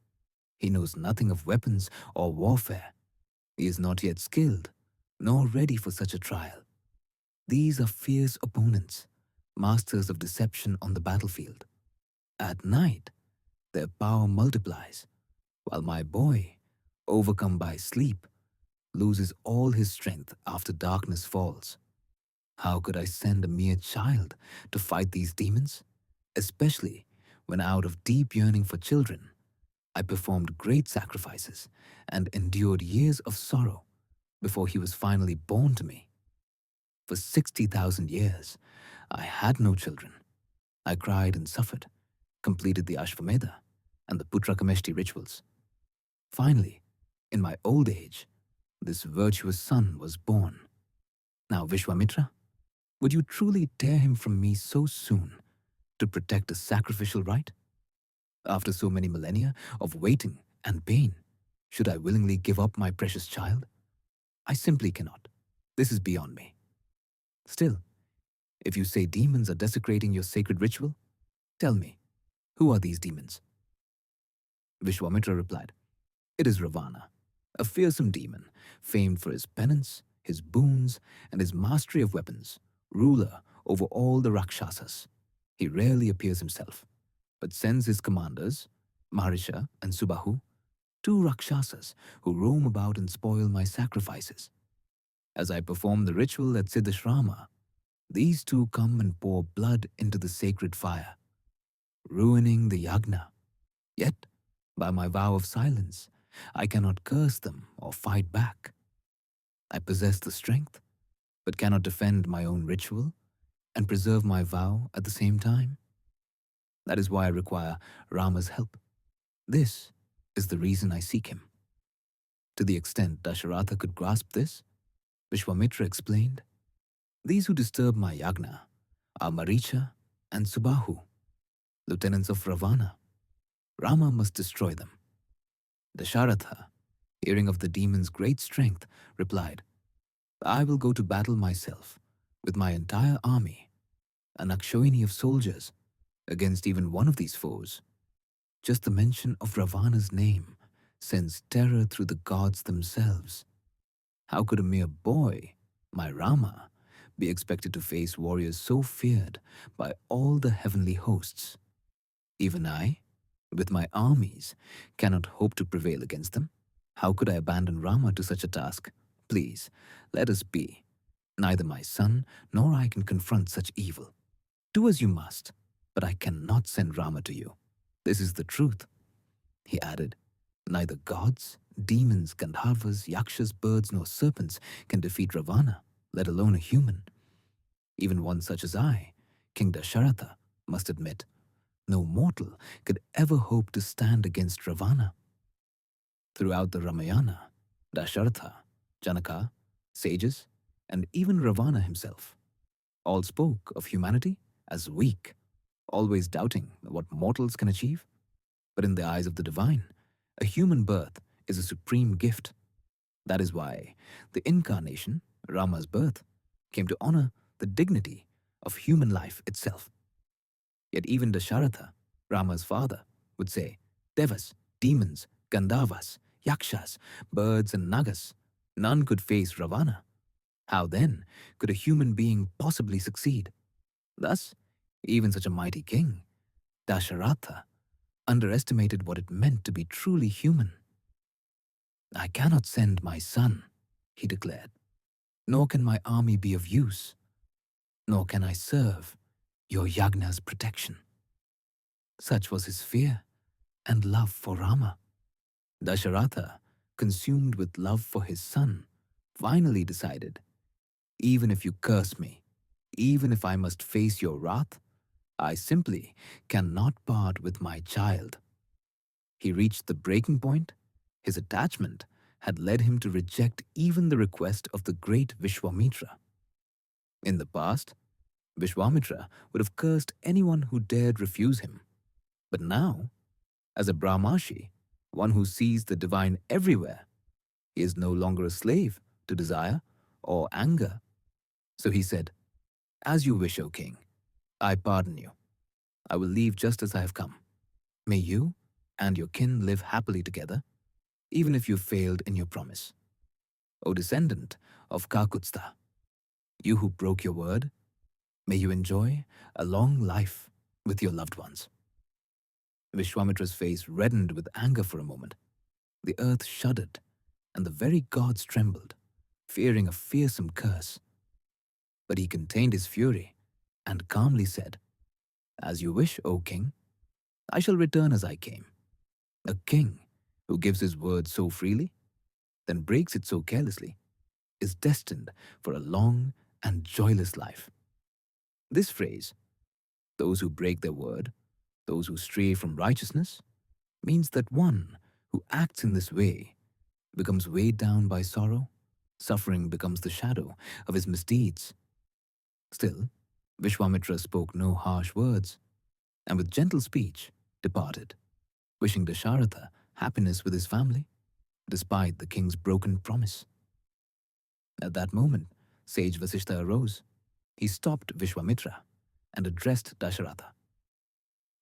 He knows nothing of weapons or warfare. He is not yet skilled, nor ready for such a trial. These are fierce opponents, masters of deception on the battlefield. At night, their power multiplies, while my boy, overcome by sleep, loses all his strength after darkness falls. How could I send a mere child to fight these demons? Especially when out of deep yearning for children, I performed great sacrifices and endured years of sorrow before he was finally born to me. For 60,000 years, I had no children. I cried and suffered, completed the Ashvamedha and the Putrakameshti rituals. Finally, in my old age, this virtuous son was born. Now, Vishwamitra, would you truly tear him from me so soon to protect a sacrificial rite? After so many millennia of waiting and pain, should I willingly give up my precious child? I simply cannot. This is beyond me. Still, if you say demons are desecrating your sacred ritual, tell me, who are these demons? Vishwamitra replied, it is Ravana, a fearsome demon, famed for his penance, his boons, and his mastery of weapons, ruler over all the Rakshasas. He rarely appears himself, but sends his commanders, Maharisha and Subahu, two Rakshasas who roam about and spoil my sacrifices. As I perform the ritual at Siddhashrama, these two come and pour blood into the sacred fire, ruining the yagna. Yet, by my vow of silence, I cannot curse them or fight back. I possess the strength, but cannot defend my own ritual and preserve my vow at the same time. That is why I require Rama's help. This is the reason I seek him. To the extent Dasharatha could grasp this, Vishwamitra explained, these who disturb my yagna are Maricha and Subahu, lieutenants of Ravana. Rama must destroy them. Dasharatha, hearing of the demon's great strength, replied, I will go to battle myself with my entire army, an Akshoini of soldiers, against even one of these foes. Just the mention of Ravana's name sends terror through the gods themselves. How could a mere boy, my Rama, be expected to face warriors so feared by all the heavenly hosts? Even I, with my armies, cannot hope to prevail against them. How could I abandon Rama to such a task? Please, let us be. Neither my son nor I can confront such evil. Do as you must, but I cannot send Rama to you. This is the truth. He added, neither gods, demons, Gandharvas, yakshas, birds, nor serpents can defeat Ravana, let alone a human. Even one such as I, King Dasharatha, must admit, no mortal could ever hope to stand against Ravana. Throughout the Ramayana, Dasharatha, Janaka, sages, and even Ravana himself all spoke of humanity as weak, always doubting what mortals can achieve. But in the eyes of the divine, a human birth is a supreme gift. That is why the incarnation, Rama's birth, came to honor the dignity of human life itself. Yet even Dasharatha, Rama's father, would say, Devas, demons, Gandharvas, Yakshas, birds and Nagas, none could face Ravana. How then could a human being possibly succeed? Thus, even such a mighty king, Dasharatha, underestimated what it meant to be truly human. I cannot send my son, he declared, nor can my army be of use, nor can I serve your yagna's protection. Such was his fear and love for Rama. Dasharatha, consumed with love for his son, finally decided, even if you curse me, even if I must face your wrath, I simply cannot part with my child. He reached the breaking point. His attachment had led him to reject even the request of the great Vishwamitra. In the past, Vishwamitra would have cursed anyone who dared refuse him. But now, as a Brahmashi, one who sees the divine everywhere, he is no longer a slave to desire or anger. So he said, as you wish, O king, I pardon you. I will leave just as I have come. May you and your kin live happily together, even if you failed in your promise. O descendant of Kakutstha, you who broke your word, may you enjoy a long life with your loved ones. Vishwamitra's face reddened with anger for a moment. The earth shuddered, and the very gods trembled, fearing a fearsome curse. But he contained his fury and calmly said, as you wish, O king, I shall return as I came. A king who gives his word so freely, then breaks it so carelessly, is destined for a long and joyless life. This phrase, those who break their word, those who stray from righteousness, means that one who acts in this way becomes weighed down by sorrow, suffering becomes the shadow of his misdeeds. Still, Vishwamitra spoke no harsh words, and with gentle speech departed, wishing Dasharatha happiness with his family, despite the king's broken promise. At that moment, sage Vasishtha arose. He stopped Vishwamitra and addressed Dasharatha.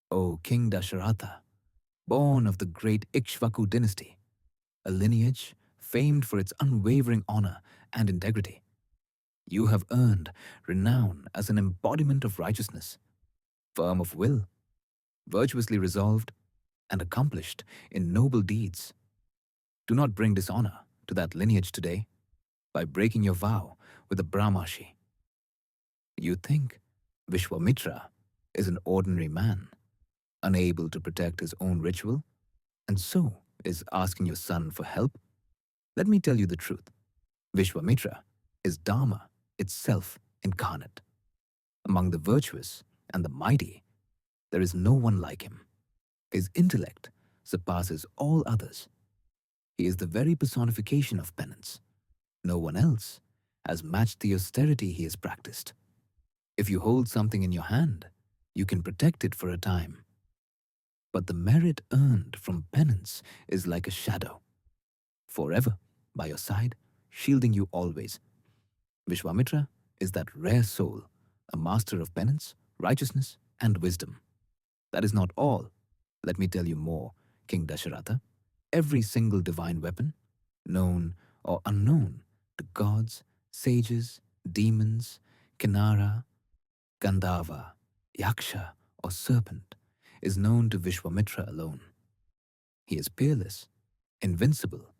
O King Dasharatha, born of the great Ikshvaku dynasty, a lineage famed for its unwavering honor and integrity, you have earned renown as an embodiment of righteousness, firm of will, virtuously resolved, and accomplished in noble deeds. Do not bring dishonor to that lineage today by breaking your vow with a Brahmashi. You think Vishwamitra is an ordinary man, unable to protect his own ritual, and so is asking your son for help? Let me tell you the truth. Vishwamitra is Dharma itself incarnate. Among the virtuous and the mighty, there is no one like him. His intellect surpasses all others. He is the very personification of penance. No one else has matched the austerity he has practiced. If you hold something in your hand, you can protect it for a time. But the merit earned from penance is like a shadow, forever by your side, shielding you always. Vishwamitra is that rare soul, a master of penance, righteousness, and wisdom. That is not all. Let me tell you more, King Dasharatha. Every single divine weapon, known or unknown to gods, sages, demons, Kinara, Gandhava, Yaksha, or serpent is known to Vishwamitra alone. He is peerless, invincible,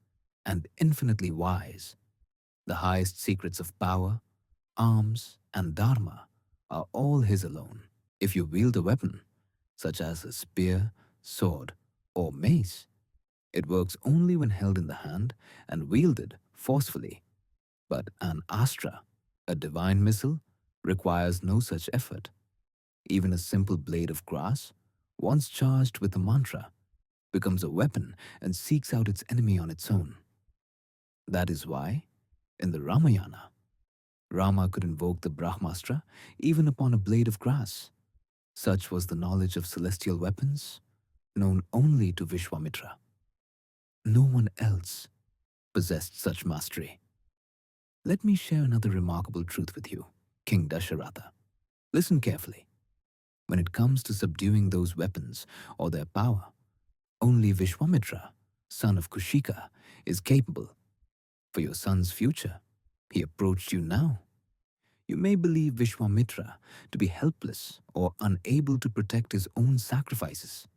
and infinitely wise. The highest secrets of power, arms, and dharma are all his alone. If you wield a weapon, such as a spear, sword, or mace, it works only when held in the hand and wielded forcefully. But an astra, a divine missile, requires no such effort. Even a simple blade of grass, once charged with a mantra, becomes a weapon and seeks out its enemy on its own. That is why, in the Ramayana, Rama could invoke the Brahmastra even upon a blade of grass. Such was the knowledge of celestial weapons, known only to Vishwamitra. No one else possessed such mastery. Let me share another remarkable truth with you, King Dasharatha. Listen carefully. When it comes to subduing those weapons or their power, only Vishwamitra, son of Kushika, is capable. For your son's future, he approached you now. You may believe Vishwamitra to be helpless or unable to protect his own sacrifices,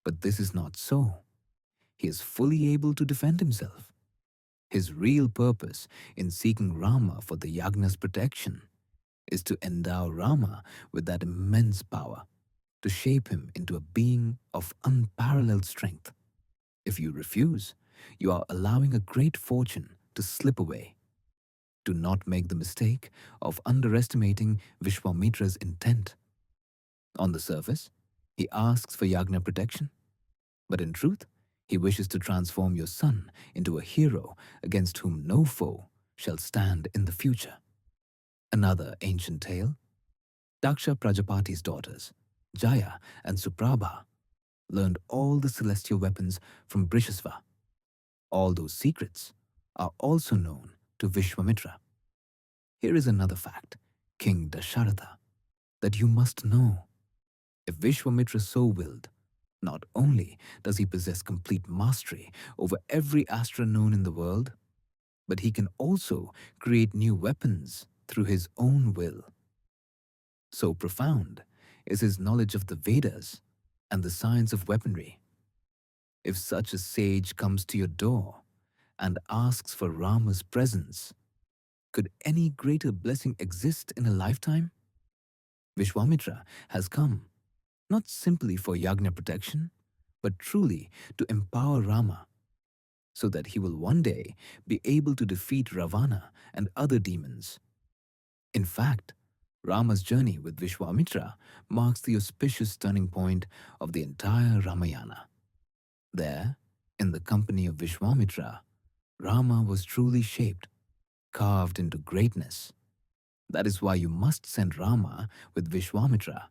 but this is not so. He is fully able to defend himself. His real purpose in seeking Rama for the Yagna's protection is to endow Rama with that immense power, to shape him into a being of unparalleled strength. If you refuse, you are allowing a great fortune to slip away. Do not make the mistake of underestimating Vishwamitra's intent. On the surface, he asks for Yagna protection, but in truth, he wishes to transform your son into a hero against whom no foe shall stand in the future. Another ancient tale: Daksha Prajapati's daughters, Jaya and Suprabha, learned all the celestial weapons from Brishasva. All those secrets are also known to Vishwamitra. Here is another fact, King Dasharatha, that you must know. If Vishwamitra so willed, not only does he possess complete mastery over every astra known in the world, but he can also create new weapons through his own will. So profound is his knowledge of the Vedas and the science of weaponry. If such a sage comes to your door and asks for Rama's presence, could any greater blessing exist in a lifetime? Vishwamitra has come not simply for Yagna protection, but truly to empower Rama, so that he will one day be able to defeat Ravana and other demons. In fact, Rama's journey with Vishwamitra marks the auspicious turning point of the entire Ramayana. There, in the company of Vishwamitra, Rama was truly shaped, carved into greatness. That is why you must send Rama with Vishwamitra.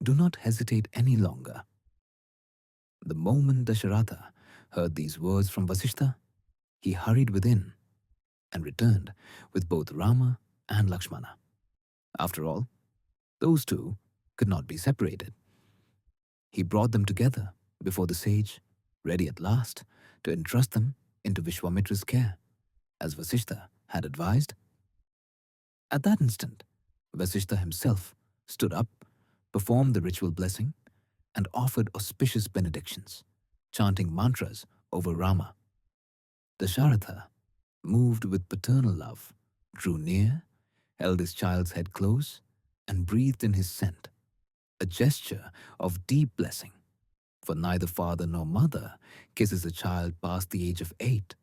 Do not hesitate any longer. The moment Dasharatha heard these words from Vasishtha, he hurried within and returned with both Rama and Lakshmana. After all, those two could not be separated. He brought them together before the sage, ready at last to entrust them into Vishwamitra's care, as Vasishtha had advised. At that instant, Vasishtha himself stood up, performed the ritual blessing, and offered auspicious benedictions, chanting mantras over Rama. Dasharatha, moved with paternal love, drew near, held his child's head close, and breathed in his scent, a gesture of deep blessing. For neither father nor mother kisses a child past the age of 8,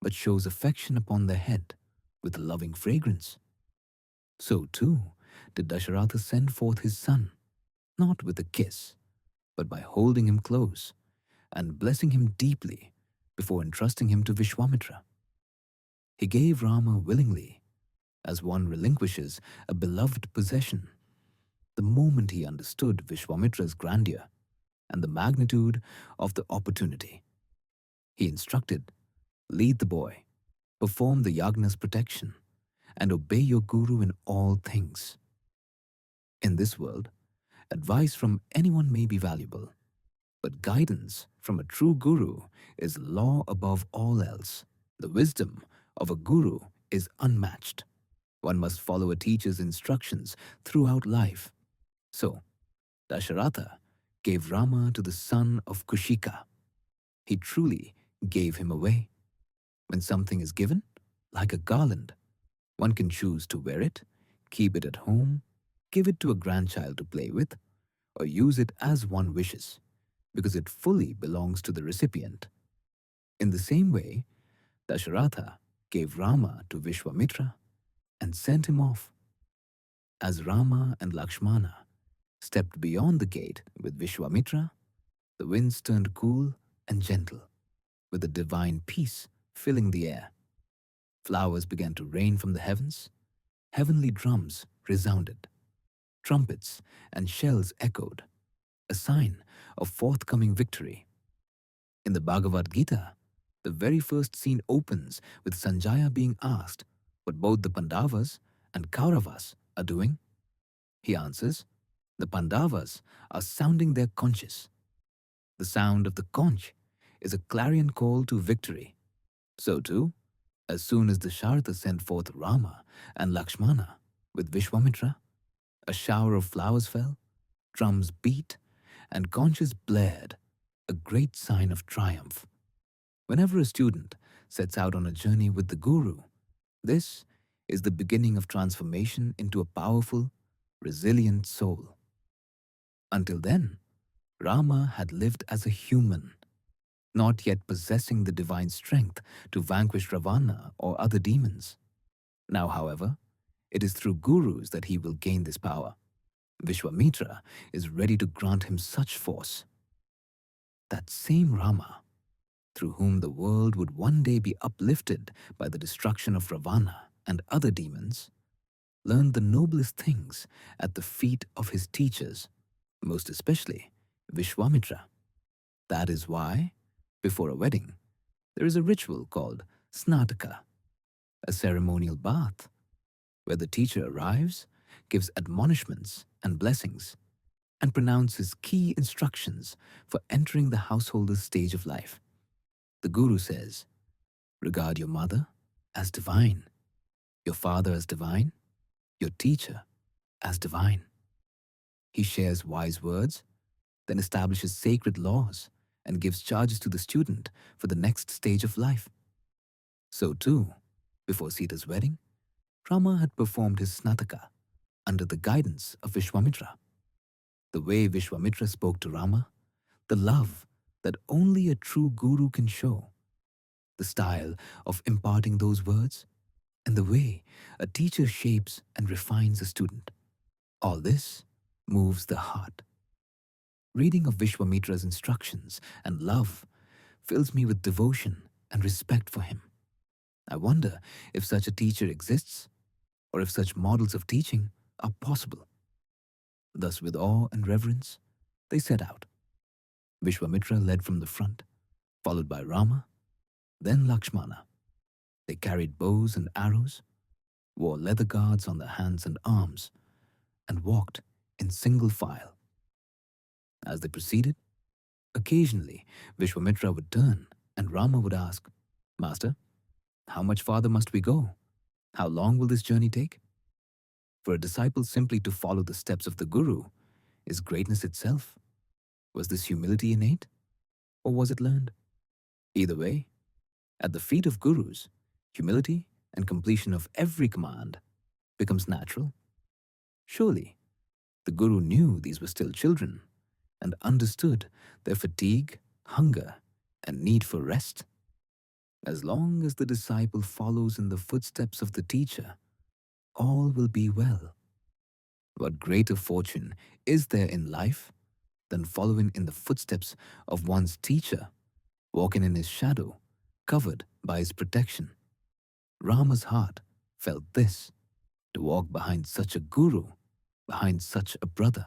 but shows affection upon their head with a loving fragrance. So too did Dasharatha send forth his son, not with a kiss, but by holding him close and blessing him deeply before entrusting him to Vishwamitra. He gave Rama willingly, as one relinquishes a beloved possession. The moment he understood Vishwamitra's grandeur and the magnitude of the opportunity, he instructed, "Lead the boy, perform the Yagna's protection, and obey your guru in all things." In this world, advice from anyone may be valuable, but guidance from a true guru is law above all else. The wisdom of a guru is unmatched. One must follow a teacher's instructions throughout life. So, Dasharatha gave Rama to the son of Kushika. He truly gave him away. When something is given, like a garland, one can choose to wear it, keep it at home, give it to a grandchild to play with, or use it as one wishes, because it fully belongs to the recipient. In the same way, Dasharatha gave Rama to Vishwamitra and sent him off. As Rama and Lakshmana stepped beyond the gate with Vishwamitra, the winds turned cool and gentle, with a divine peace filling the air. Flowers began to rain from the heavens, heavenly drums resounded, trumpets and shells echoed, a sign of forthcoming victory. In the Bhagavad Gita, the very first scene opens with Sanjaya being asked what both the Pandavas and Kauravas are doing. He answers, the Pandavas are sounding their conches. The sound of the conch is a clarion call to victory. So too, as soon as the Sharda sent forth Rama and Lakshmana with Vishwamitra, a shower of flowers fell, drums beat, and conches blared, a great sign of triumph. Whenever a student sets out on a journey with the Guru, this is the beginning of transformation into a powerful, resilient soul. Until then, Rama had lived as a human, not yet possessing the divine strength to vanquish Ravana or other demons. Now, however, it is through gurus that he will gain this power. Vishwamitra is ready to grant him such force. That same Rama, through whom the world would one day be uplifted by the destruction of Ravana and other demons, learned the noblest things at the feet of his teachers, most especially Vishwamitra. That is why, before a wedding, there is a ritual called Snataka, a ceremonial bath, where the teacher arrives, gives admonishments and blessings, and pronounces key instructions for entering the householder's stage of life. The Guru says, regard your mother as divine, your father as divine, your teacher as divine. He shares wise words, then establishes sacred laws and gives charges to the student for the next stage of life. So too, before Sita's wedding, Rama had performed his Snataka under the guidance of Vishwamitra. The way Vishwamitra spoke to Rama, the love that only a true guru can show, the style of imparting those words, and the way a teacher shapes and refines a student. All this moves the heart. Reading of Vishwamitra's instructions and love fills me with devotion and respect for him. I wonder if such a teacher exists, or if such models of teaching are possible. Thus, with awe and reverence, they set out. Vishwamitra led from the front, followed by Rama, then Lakshmana. They carried bows and arrows, wore leather guards on their hands and arms, and walked in single file. As they proceeded, occasionally Vishwamitra would turn and Rama would ask, Master, how much farther must we go? How long will this journey take? For a disciple simply to follow the steps of the Guru is greatness itself. Was this humility innate, or was it learned? Either way, at the feet of Gurus, humility and completion of every command becomes natural. Surely, the Guru knew these were still children and understood their fatigue, hunger, and need for rest. As long as the disciple follows in the footsteps of the teacher, all will be well. What greater fortune is there in life than following in the footsteps of one's teacher, walking in his shadow, covered by his protection? Rama's heart felt this. To walk behind such a guru, behind such a brother,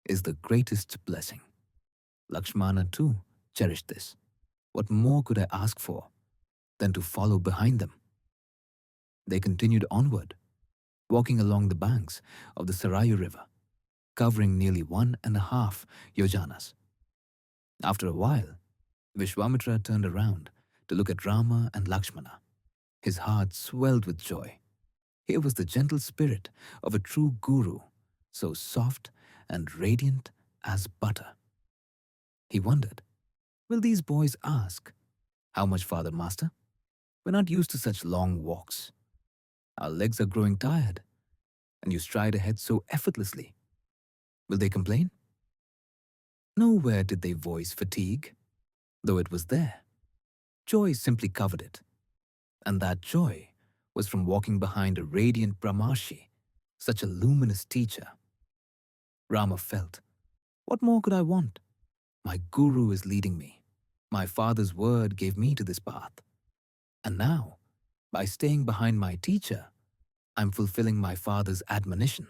is the greatest blessing. Lakshmana too cherished this. What more could I ask for than to follow behind them? They continued onward, walking along the banks of the Sarayu River, covering nearly 1.5 yojanas. After a while, Vishwamitra turned around to look at Rama and Lakshmana. His heart swelled with joy. Here was the gentle spirit of a true guru, so soft and radiant as butter. He wondered, will these boys ask, how much farther, master? We're not used to such long walks. Our legs are growing tired, and you stride ahead so effortlessly. Will they complain? Nowhere did they voice fatigue, though it was there. Joy simply covered it, and that joy was from walking behind a radiant Brahmarshi, such a luminous teacher. Rama felt, what more could I want? My guru is leading me. My father's word gave me to this path. And now, by staying behind my teacher, I'm fulfilling my father's admonition.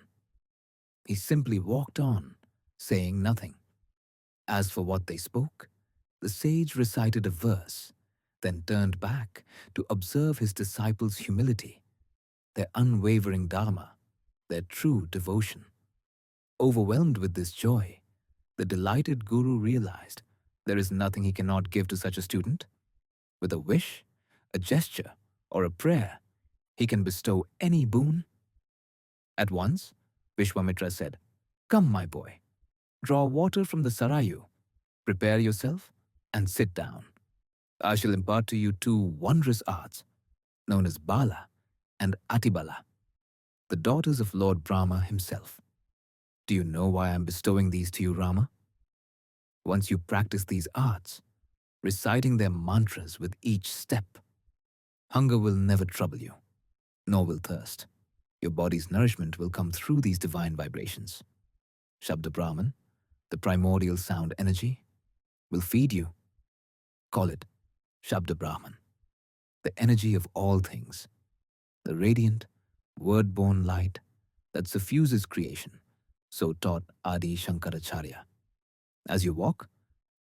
He simply walked on, saying nothing. As for what they spoke, the sage recited a verse, then turned back to observe his disciples' humility, their unwavering dharma, their true devotion. Overwhelmed with this joy, the delighted guru realized there is nothing he cannot give to such a student. With a wish, a gesture, or a prayer, he can bestow any boon. At once, Vishwamitra said, come, my boy, draw water from the sarayu, prepare yourself, and sit down. I shall impart to you two wondrous arts, known as Bala and Atibala, the daughters of Lord Rama himself. Do you know why I am bestowing these to you, Rama? Once you practice these arts, reciting their mantras with each step, hunger will never trouble you, nor will thirst. Your body's nourishment will come through these divine vibrations. Shabda Brahman, the primordial sound energy, will feed you. Call it Shabda Brahman, the energy of all things, the radiant, word-born light that suffuses creation, so taught Adi Shankaracharya. As you walk,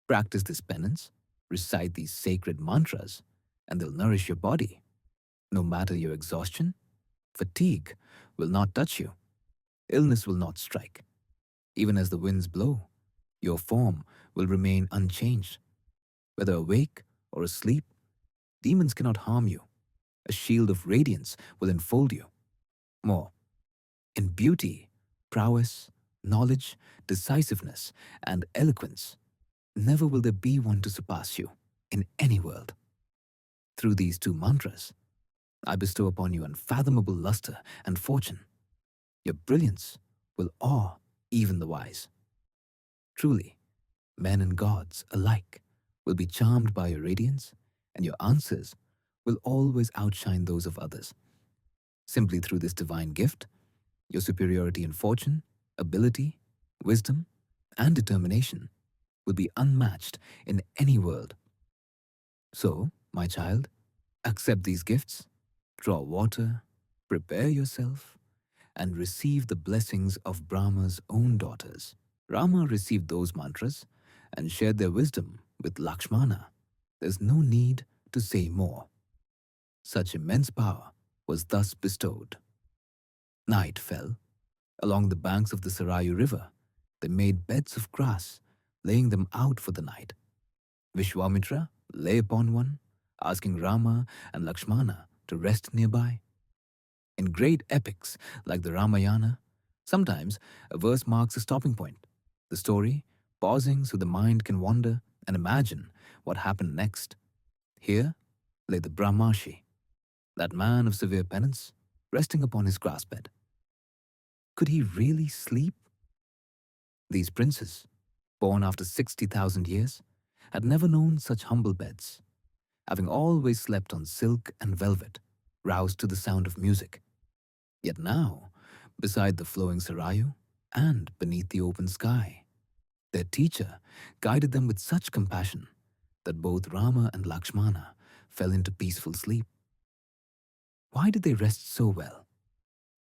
practice this penance, recite these sacred mantras, and they'll nourish your body. No matter your exhaustion, fatigue will not touch you. Illness will not strike. Even as the winds blow, your form will remain unchanged. Whether awake or asleep, demons cannot harm you. A shield of radiance will enfold you. More, in beauty, prowess, knowledge, decisiveness, and eloquence, never will there be one to surpass you in any world. Through these two mantras, I bestow upon you unfathomable luster and fortune. Your brilliance will awe even the wise. Truly, men and gods alike will be charmed by your radiance, and your answers will always outshine those of others. Simply through this divine gift, your superiority in fortune, ability, wisdom, and determination will be unmatched in any world. So, my child, accept these gifts, draw water, prepare yourself, and receive the blessings of Brahma's own daughters. Rama received those mantras and shared their wisdom with Lakshmana. There's no need to say more. Such immense power was thus bestowed. Night fell. Along the banks of the Sarayu River, they made beds of grass, laying them out for the night. Vishwamitra lay upon one, asking Rama and Lakshmana to rest nearby. In great epics like the Ramayana, sometimes a verse marks a stopping point, the story pausing so the mind can wander and imagine what happened next. Here lay the Brahmarshi, that man of severe penance, resting upon his grass bed. Could he really sleep? These princes, born after 60,000 years, had never known such humble beds, having always slept on silk and velvet, roused to the sound of music. Yet now, beside the flowing Sarayu and beneath the open sky, their teacher guided them with such compassion that both Rama and Lakshmana fell into peaceful sleep. Why did they rest so well?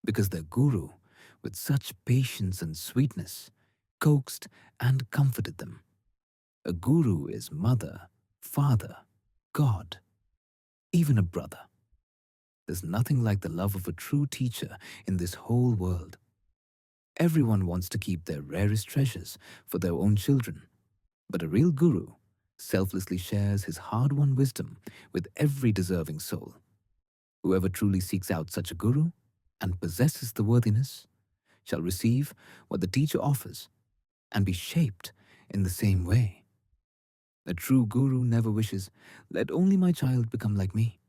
Because their guru, with such patience and sweetness, coaxed and comforted them. A guru is mother, father, God, even a brother. There's nothing like the love of a true teacher in this whole world. Everyone wants to keep their rarest treasures for their own children, but a real guru selflessly shares his hard-won wisdom with every deserving soul. Whoever truly seeks out such a guru and possesses the worthiness shall receive what the teacher offers and be shaped in the same way. A true guru never wishes, "Let only my child become like me."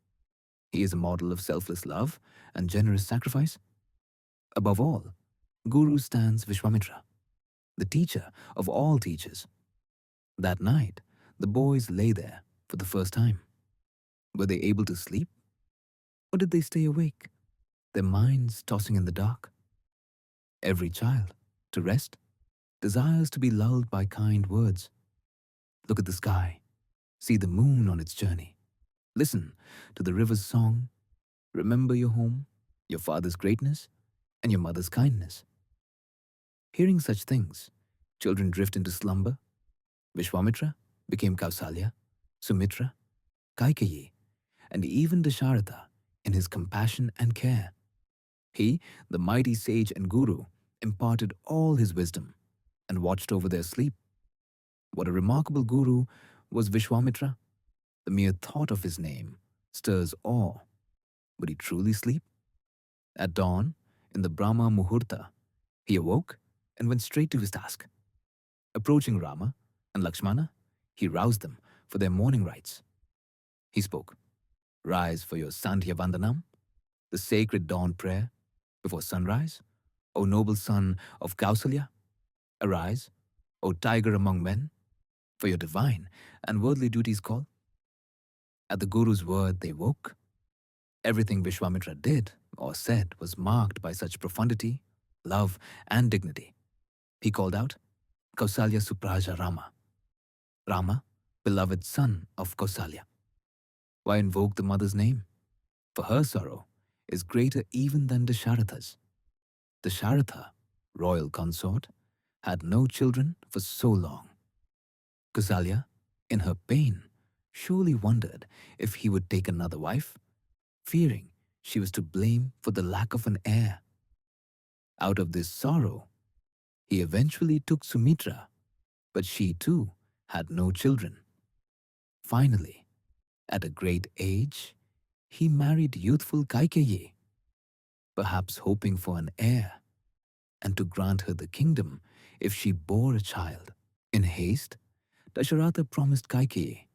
He is a model of selfless love and generous sacrifice. Above all, Guru stands Vishwamitra, the teacher of all teachers. That night, the boys lay there for the first time. Were they able to sleep? Or did they stay awake, their minds tossing in the dark? Every child, to rest, desires to be lulled by kind words. Look at the sky. See the moon on its journey. Listen to the river's song. Remember your home, your father's greatness, and your mother's kindness. Hearing such things, children drift into slumber. Vishwamitra became Kausalya, Sumitra, Kaikeyi, and even Dasharatha in his compassion and care. He, the mighty sage and guru, imparted all his wisdom and watched over their sleep. What a remarkable guru was Vishwamitra! The mere thought of his name stirs awe. Would he truly sleep? At dawn, in the Brahma Muhurta, he awoke and went straight to his task. Approaching Rama and Lakshmana, he roused them for their morning rites. He spoke, "Rise for your Sandhya Vandanam, the sacred dawn prayer before sunrise. O noble son of Kausalya, arise, O tiger among men, for your divine and worldly duties call." At the Guru's word they woke. Everything Vishwamitra did or said was marked by such profundity, love, and dignity. He called out, "Kausalya Supraja Rama." Rama, beloved son of Kausalya. Why invoke the mother's name? For her sorrow is greater even than Dasharatha's. Dasharatha, royal consort, had no children for so long. Kausalya, in her pain, surely wondered if he would take another wife, fearing she was to blame for the lack of an heir. Out of this sorrow, he eventually took Sumitra, but she too had no children. Finally, at a great age, he married youthful Kaikeyi, perhaps hoping for an heir and to grant her the kingdom if she bore a child. In haste, Dasharatha promised Kaikeyi,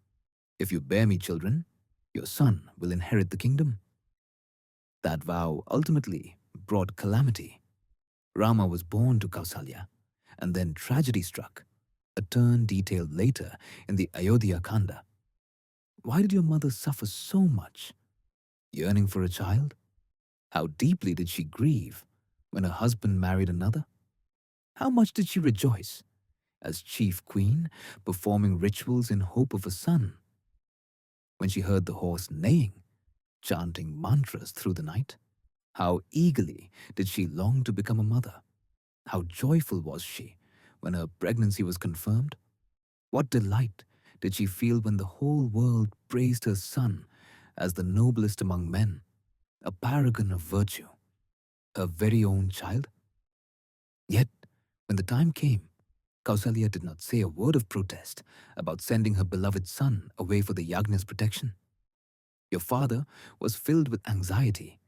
"If you bear me children, your son will inherit the kingdom." That vow ultimately brought calamity. Rama was born to Kausalya, and then tragedy struck, a turn detailed later in the Ayodhya Kanda. Why did your mother suffer so much? Yearning for a child? How deeply did she grieve when her husband married another? How much did she rejoice as chief queen, performing rituals in hope of a son? When she heard the horse neighing, chanting mantras through the night, how eagerly did she long to become a mother? How joyful was she when her pregnancy was confirmed? What delight did she feel when the whole world praised her son as the noblest among men, a paragon of virtue, her very own child? Yet, when the time came, Kausalya did not say a word of protest about sending her beloved son away for the Yagna's protection. Your father was filled with anxiety,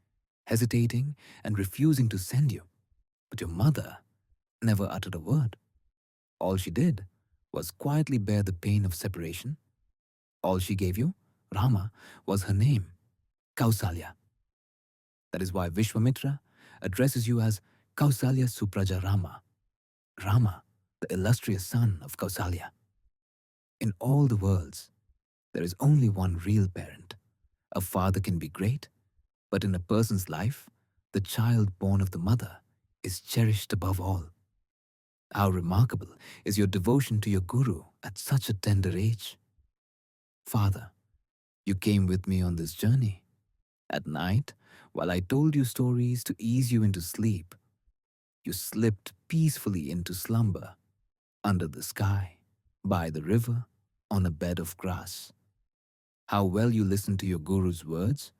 hesitating and refusing to send you, but your mother never uttered a word. All she did was quietly bear the pain of separation. All she gave you, Rama, was her name, Kausalya. That is why Vishwamitra addresses you as Kausalya Supraja Rama, Rama, the illustrious son of Kausalya. In all the worlds, there is only one real parent. A father can be great, but in a person's life, the child born of the mother is cherished above all. How remarkable is your devotion to your guru at such a tender age. Father, you came with me on this journey. At night, while I told you stories to ease you into sleep, you slipped peacefully into slumber, under the sky, by the river, on a bed of grass. How well you listened to your guru's words.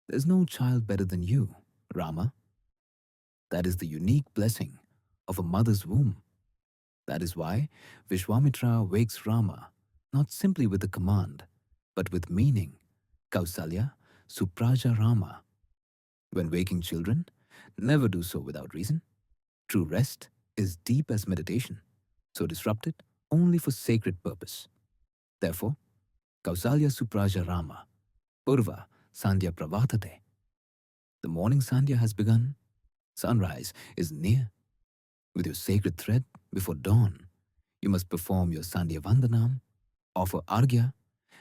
There's no child better than you, Rama. That is the unique blessing of a mother's womb. That is why Vishwamitra wakes Rama not simply with a command, but with meaning, Kausalya Supraja Rama. When waking children, Never do so without reason. True rest is deep as meditation, so disrupt it only for sacred purpose. Therefore, Kausalya Supraja Rama, Purva Sandhya Pravatate. The morning Sandhya has begun, sunrise is near. With your sacred thread before dawn, you must perform your Sandhya Vandanam, offer Arghya,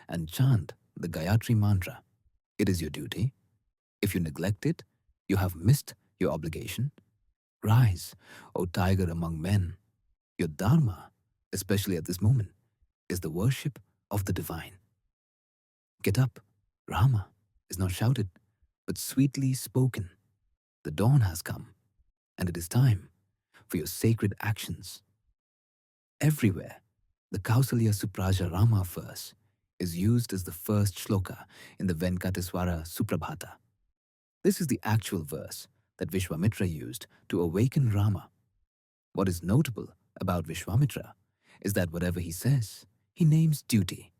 and chant the Gayatri mantra. It is your duty. If you neglect it, you have missed your obligation. Rise, O tiger among men. Your dharma, especially at this moment, is the worship of the divine. Get up, Rama is not shouted, but sweetly spoken. The dawn has come, and it is time for your sacred actions. Everywhere, the Kausalya Supraja Rama verse is used as the first shloka in the Venkateswara Suprabhata. This is the actual verse that Vishwamitra used to awaken Rama. What is notable about Vishwamitra is that whatever he says, he names duty.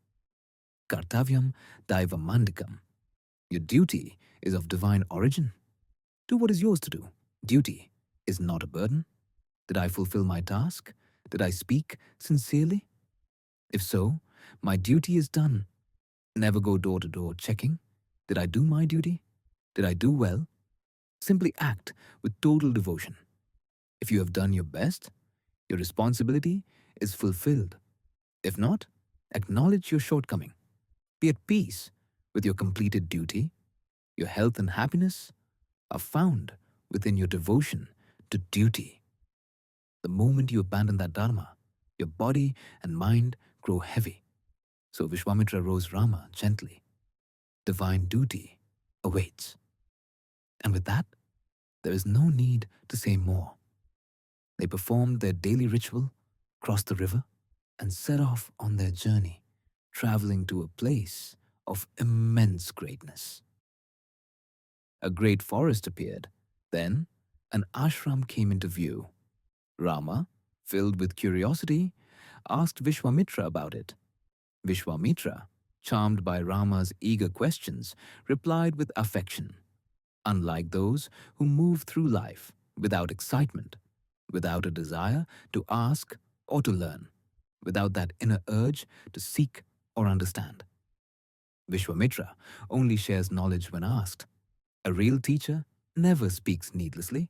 Kartavyam Daivam Mandikam. Your duty is of divine origin. Do what is yours to do. Duty is not a burden. Did I fulfill my task? Did I speak sincerely? If so, my duty is done. Never go door to door checking. Did I do my duty? Did I do well? Simply act with total devotion. If you have done your best, your responsibility is fulfilled. If not, acknowledge your shortcoming. Be at peace with your completed duty. Your health and happiness are found within your devotion to duty. The moment you abandon that dharma, your body and mind grow heavy. So Vishwamitra rose Rama gently. Divine duty awaits. And with that, there is no need to say more. They performed their daily ritual, crossed the river, and set off on their journey, traveling to a place of immense greatness. A great forest appeared. Then an ashram came into view. Rama, filled with curiosity, asked Vishwamitra about it. Vishwamitra, charmed by Rama's eager questions, replied with affection. Unlike those who move through life without excitement, without a desire to ask or to learn, without that inner urge to seek or understand. Vishwamitra only shares knowledge when asked. A real teacher never speaks needlessly,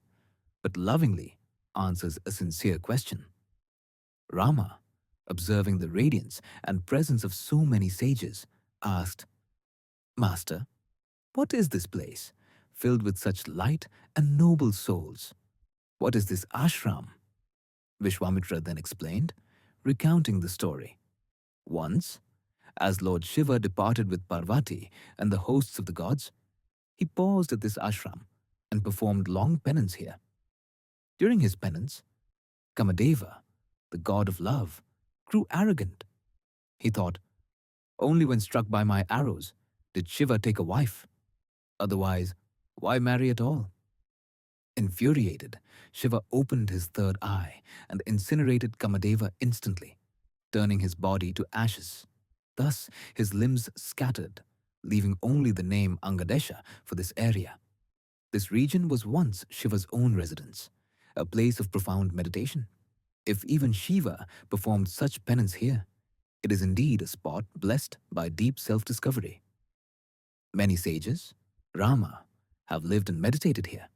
but lovingly answers a sincere question. Rama, observing the radiance and presence of so many sages, asked, Master, what is this place, filled with such light and noble souls? What is this ashram? Vishwamitra then explained, recounting the story. Once, as Lord Shiva departed with Parvati and the hosts of the gods, he paused at this ashram and performed long penance here. During his penance, Kamadeva, the god of love, grew arrogant. He thought, only when struck by my arrows did Shiva take a wife. Otherwise, why marry at all? Infuriated, Shiva opened his third eye and incinerated Kamadeva instantly, turning his body to ashes. Thus, his limbs scattered, leaving only the name Angadesha for this area. This region was once Shiva's own residence, a place of profound meditation. If even Shiva performed such penance here, it is indeed a spot blessed by deep self-discovery. Many sages, Rama, have lived and meditated here.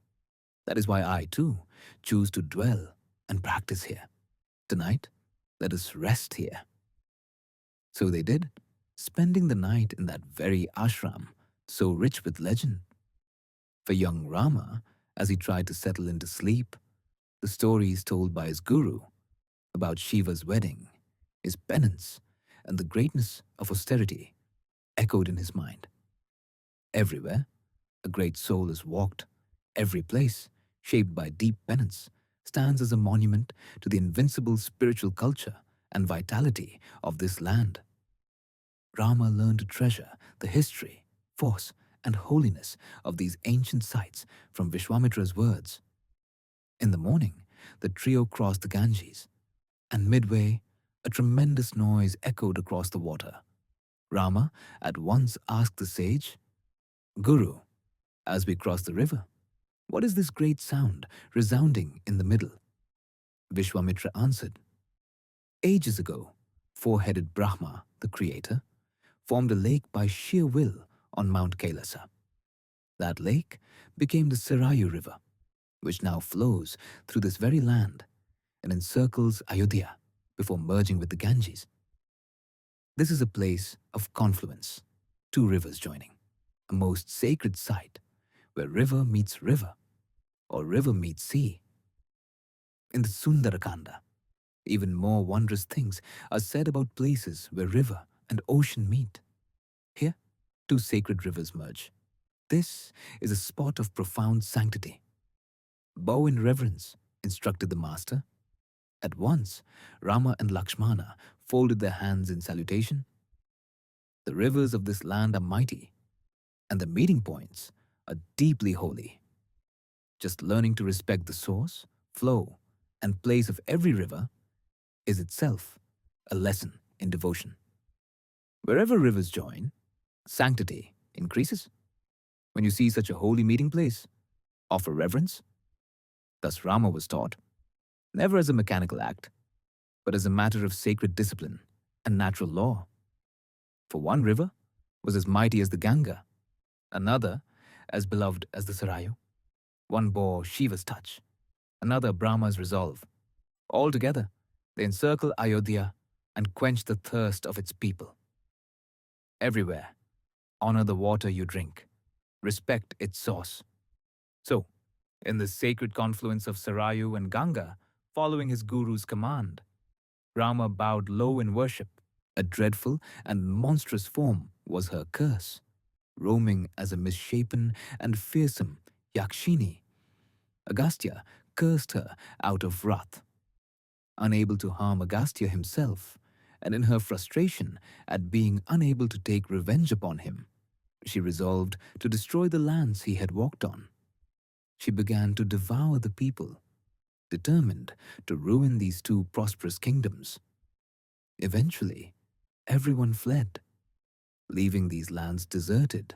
That is why I, too, choose to dwell and practice here. Tonight, let us rest here. So they did, spending the night in that very ashram, so rich with legend. For young Rama, as he tried to settle into sleep, the stories told by his guru about Shiva's wedding, his penance, and the greatness of austerity echoed in his mind. Everywhere, a great soul is walked. Every place, shaped by deep penance, stands as a monument to the invincible spiritual culture and vitality of this land. Rama learned to treasure the history, force, and holiness of these ancient sites from Vishwamitra's words. In the morning, the trio crossed the Ganges, and midway, a tremendous noise echoed across the water. Rama at once asked the sage, Guru, as we cross the river, What is this great sound resounding in the middle? Vishwamitra answered, Ages ago, four-headed Brahma, the creator, formed a lake by sheer will on Mount Kailasa. That lake became the Sarayu River, which now flows through this very land and encircles Ayodhya before merging with the Ganges. This is a place of confluence, two rivers joining, a most sacred site where river meets river or river meets sea. In the Sundarakanda, even more wondrous things are said about places where river and ocean meet. Here, two sacred rivers merge. This is a spot of profound sanctity. Bow in reverence, instructed the master. At once, Rama and Lakshmana folded their hands in salutation. The rivers of this land are mighty, and the meeting points are deeply holy. Just learning to respect the source, flow, and place of every river is itself a lesson in devotion. Wherever rivers join, sanctity increases. When you see such a holy meeting place, offer reverence. Thus Rama was taught, never as a mechanical act, but as a matter of sacred discipline and natural law. For one river was as mighty as the Ganga, another as beloved as the Sarayu. One bore Shiva's touch, another Brahma's resolve. All together, they encircle Ayodhya and quench the thirst of its people. Everywhere, honor the water you drink, respect its source. So, in the sacred confluence of Sarayu and Ganga, following his guru's command, Rama bowed low in worship. A dreadful and monstrous form was her curse, roaming as a misshapen and fearsome Yakshini. Agastya cursed her out of wrath. Unable to harm Agastya himself, and in her frustration at being unable to take revenge upon him, she resolved to destroy the lands he had walked on. She began to devour the people, determined to ruin these two prosperous kingdoms. Eventually, everyone fled, leaving these lands deserted.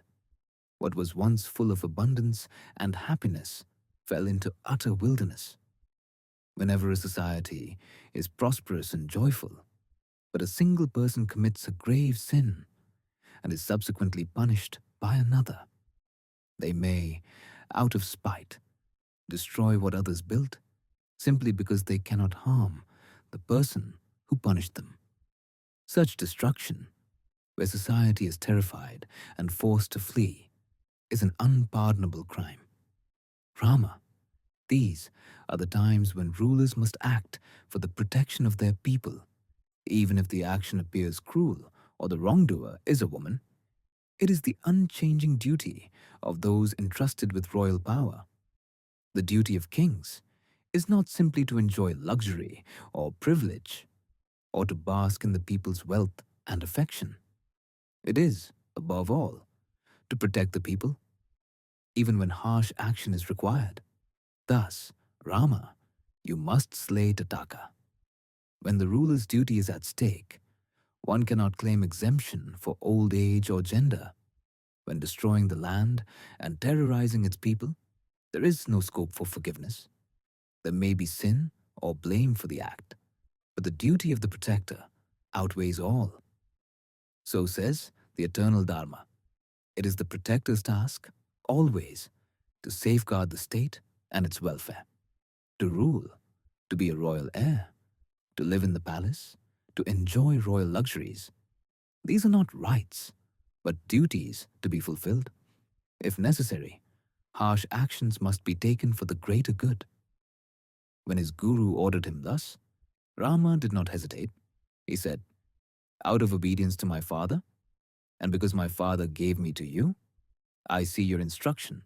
What was once full of abundance and happiness fell into utter wilderness. Whenever a society is prosperous and joyful, but a single person commits a grave sin and is subsequently punished by another, they may, out of spite, destroy what others built simply because they cannot harm the person who punished them. Such destruction, where society is terrified and forced to flee, is an unpardonable crime. Rama, these are the times when rulers must act for the protection of their people, even if the action appears cruel or the wrongdoer is a woman. It is the unchanging duty of those entrusted with royal power. The duty of kings is not simply to enjoy luxury or privilege, or to bask in the people's wealth and affection. It is, above all, to protect the people, even when harsh action is required. Thus, Rama, you must slay Tataka. When the ruler's duty is at stake, one cannot claim exemption for old age or gender. When destroying the land and terrorizing its people, there is no scope for forgiveness. There may be sin or blame for the act, but the duty of the protector outweighs all. So says the eternal Dharma. It is the protector's task, always, to safeguard the state and its welfare, to rule, to be a royal heir, to live in the palace, to enjoy royal luxuries. These are not rights, but duties to be fulfilled. If necessary, harsh actions must be taken for the greater good. When his guru ordered him thus, Rama did not hesitate. He said, out of obedience to my father, and because my father gave me to you, I see your instruction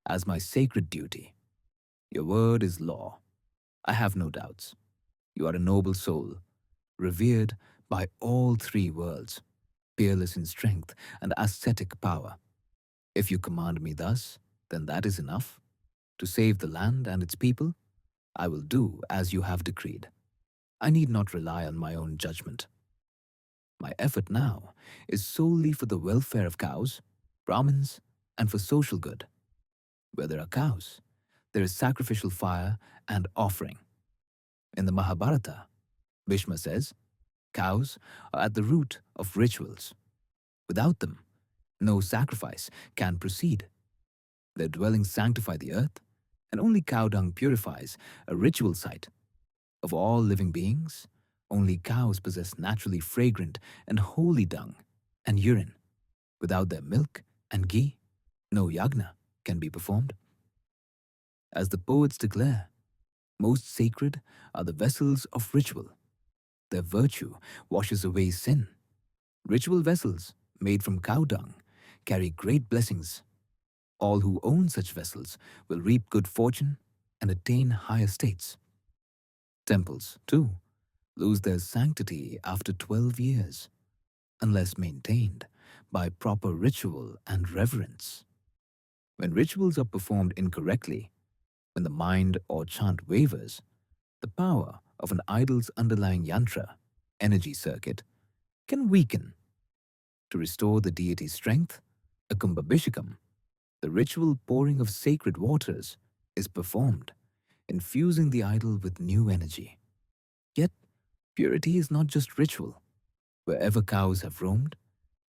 as my sacred duty. Your word is law. I have no doubts. You are a noble soul, revered by all three worlds, peerless in strength and ascetic power. If you command me thus, then that is enough. To save the land and its people, I will do as you have decreed. I need not rely on my own judgment. My effort now is solely for the welfare of cows, Brahmins, and for social good. Where there are cows, there is sacrificial fire and offering. In the Mahabharata, Bhishma says, cows are at the root of rituals. Without them, no sacrifice can proceed. Their dwellings sanctify the earth, and only cow dung purifies a ritual site. Of all living beings, only cows possess naturally fragrant and holy dung and urine. Without their milk and ghee, no yagna can be performed. As the poets declare, most sacred are the vessels of ritual. Their virtue washes away sin. Ritual vessels made from cow dung carry great blessings. All who own such vessels will reap good fortune and attain higher states. Temples, too, lose their sanctity after 12 years, unless maintained by proper ritual and reverence. When rituals are performed incorrectly, when the mind or chant wavers, the power of an idol's underlying yantra, energy circuit, can weaken. To restore the deity's strength, a kumbhabhishekam, the ritual pouring of sacred waters, is performed, infusing the idol with new energy. Yet, purity is not just ritual. Wherever cows have roamed,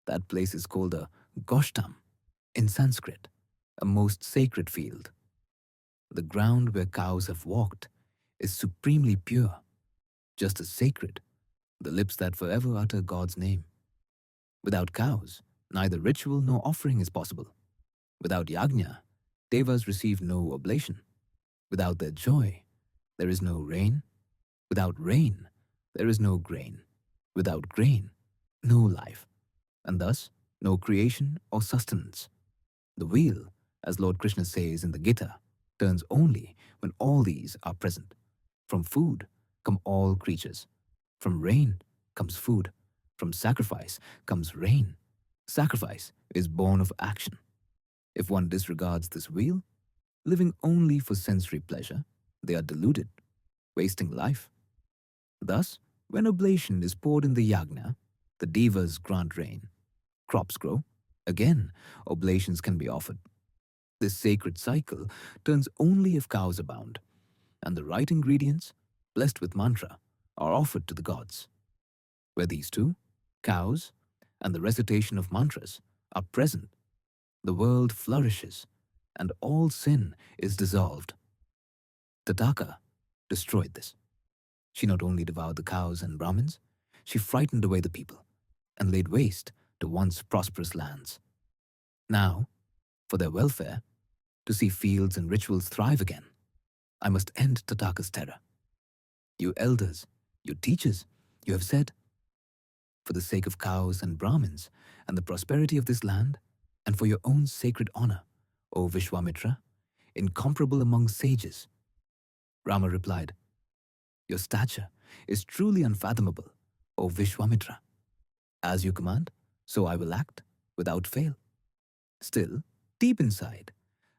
that place is called a goshtam in Sanskrit, a most sacred field. The ground where cows have walked is supremely pure, just as sacred the lips that forever utter God's name. Without cows, neither ritual nor offering is possible. Without yajna, devas receive no oblation. Without their joy, there is no rain. Without rain, there is no grain. Without grain, no life, and thus no creation or sustenance. The wheel, as Lord Krishna says in the Gita, turns only when all these are present. From food come all creatures. From rain comes food. From sacrifice comes rain. Sacrifice is born of action. If one disregards this wheel, living only for sensory pleasure, they are deluded, wasting life. Thus, when oblation is poured in the yagna, the devas grant rain. Crops grow. Again, oblations can be offered. This sacred cycle turns only if cows abound, and the right ingredients, blessed with mantra, are offered to the gods. Where these two, cows and the recitation of mantras, are present, the world flourishes and all sin is dissolved. Tataka destroyed this. She not only devoured the cows and Brahmins, she frightened away the people and laid waste to once prosperous lands. Now, for their welfare, to see fields and rituals thrive again, I must end Tataka's terror. You elders, you teachers, you have said, for the sake of cows and Brahmins and the prosperity of this land, and for your own sacred honor, O Vishwamitra, incomparable among sages. Rama replied, your stature is truly unfathomable, O Vishwamitra. As you command, so I will act without fail. Still, deep inside,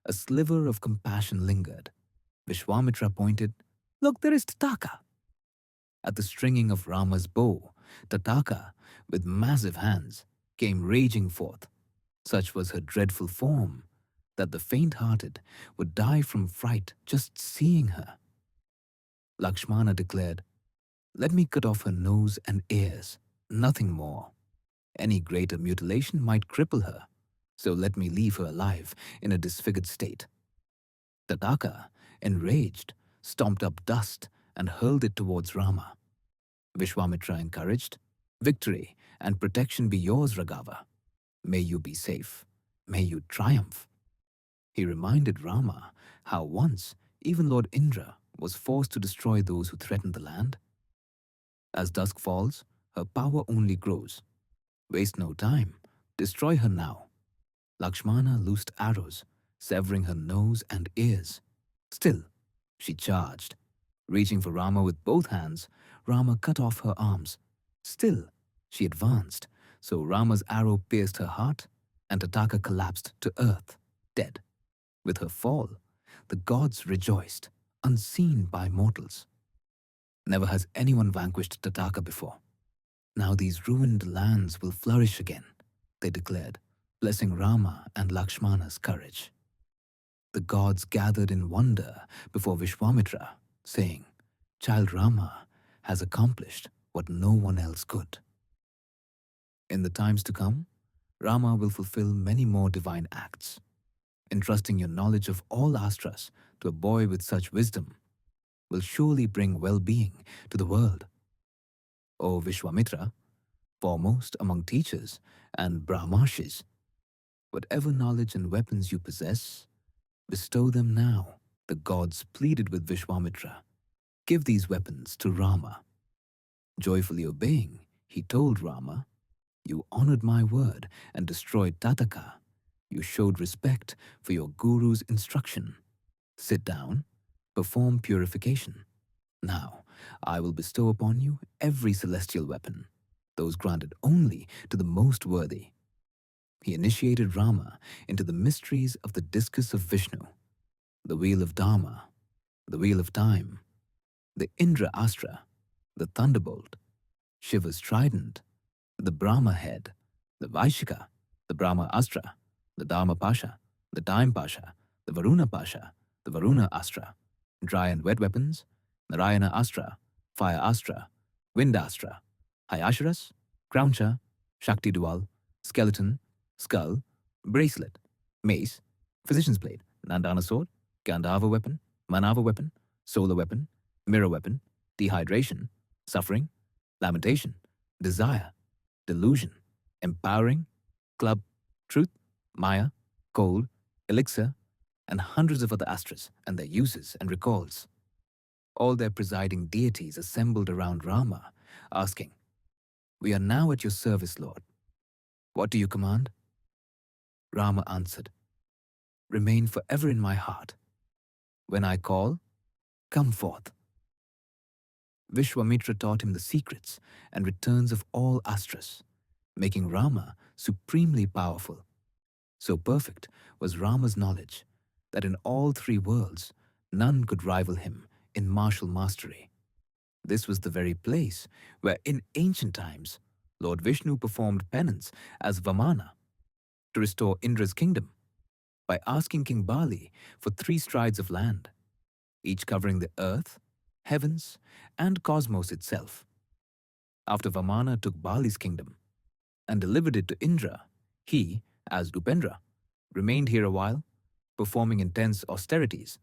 a sliver of compassion lingered. Vishwamitra pointed, look, there is Tataka. At the stringing of Rama's bow, Tataka, with massive hands, came raging forth. Such was her dreadful form that the faint-hearted would die from fright just seeing her. Lakshmana declared, let me cut off her nose and ears, nothing more. Any greater mutilation might cripple her, so let me leave her alive in a disfigured state. Tataka, enraged, stomped up dust and hurled it towards Rama. Vishwamitra encouraged, victory and protection be yours, Raghava. May you be safe. May you triumph. He reminded Rama how once even Lord Indra was forced to destroy those who threatened the land. As dusk falls, her power only grows. Waste no time. Destroy her now. Lakshmana loosed arrows, severing her nose and ears. Still, she charged. Reaching for Rama with both hands, Rama cut off her arms. Still, she advanced, so Rama's arrow pierced her heart, and Tataka collapsed to earth, dead. With her fall, the gods rejoiced, unseen by mortals. Never has anyone vanquished Tataka before. Now these ruined lands will flourish again, they declared, blessing Rama and Lakshmana's courage. The gods gathered in wonder before Vishwamitra, saying, "Child Rama has accomplished what no one else could." In the times to come, Rama will fulfill many more divine acts. Entrusting your knowledge of all astras to a boy with such wisdom will surely bring well-being to the world. O Vishwamitra, foremost among teachers and Brahmarshis, whatever knowledge and weapons you possess, bestow them now. The gods pleaded with Vishwamitra, "Give these weapons to Rama." Joyfully obeying, he told Rama, "You honored my word and destroyed Tataka. You showed respect for your guru's instruction. Sit down, perform purification. Now, I will bestow upon you every celestial weapon, those granted only to the most worthy." He initiated Rama into the mysteries of the discus of Vishnu, the wheel of Dharma, the wheel of time, the Indra Astra, the thunderbolt, Shiva's trident, the Brahma head, the Vaishika, the Brahma Astra, the Dharma Pasha, the Time Pasha, the Varuna Pasha, the Varuna Astra, dry and wet weapons, Narayana Astra, Fire Astra, Wind Astra, Hayasharas, Krauncha, Shakti Dual, Skeleton, Skull, Bracelet, Mace, Physician's Blade, Nandana Sword, Gandhava Weapon, Manava Weapon, Solar Weapon, Mirror Weapon, Dehydration, Suffering, Lamentation, Desire, Delusion, Empowering, Club, Truth, Maya, Cold, Elixir, and hundreds of other astras and their uses and recalls. All their presiding deities assembled around Rama, asking, "We are now at your service, Lord. What do you command?" Rama answered, "Remain forever in my heart. When I call, come forth." Vishwamitra taught him the secrets and returns of all astras, making Rama supremely powerful. So perfect was Rama's knowledge that in all three worlds none could rival him in martial mastery. This was the very place where in ancient times Lord Vishnu performed penance as Vamana to restore Indra's kingdom by asking King Bali for 3 strides of land, each covering the earth, heavens, and cosmos itself. After Vamana took Bali's kingdom and delivered it to Indra, he, as Upendra, remained here a while, performing intense austerities.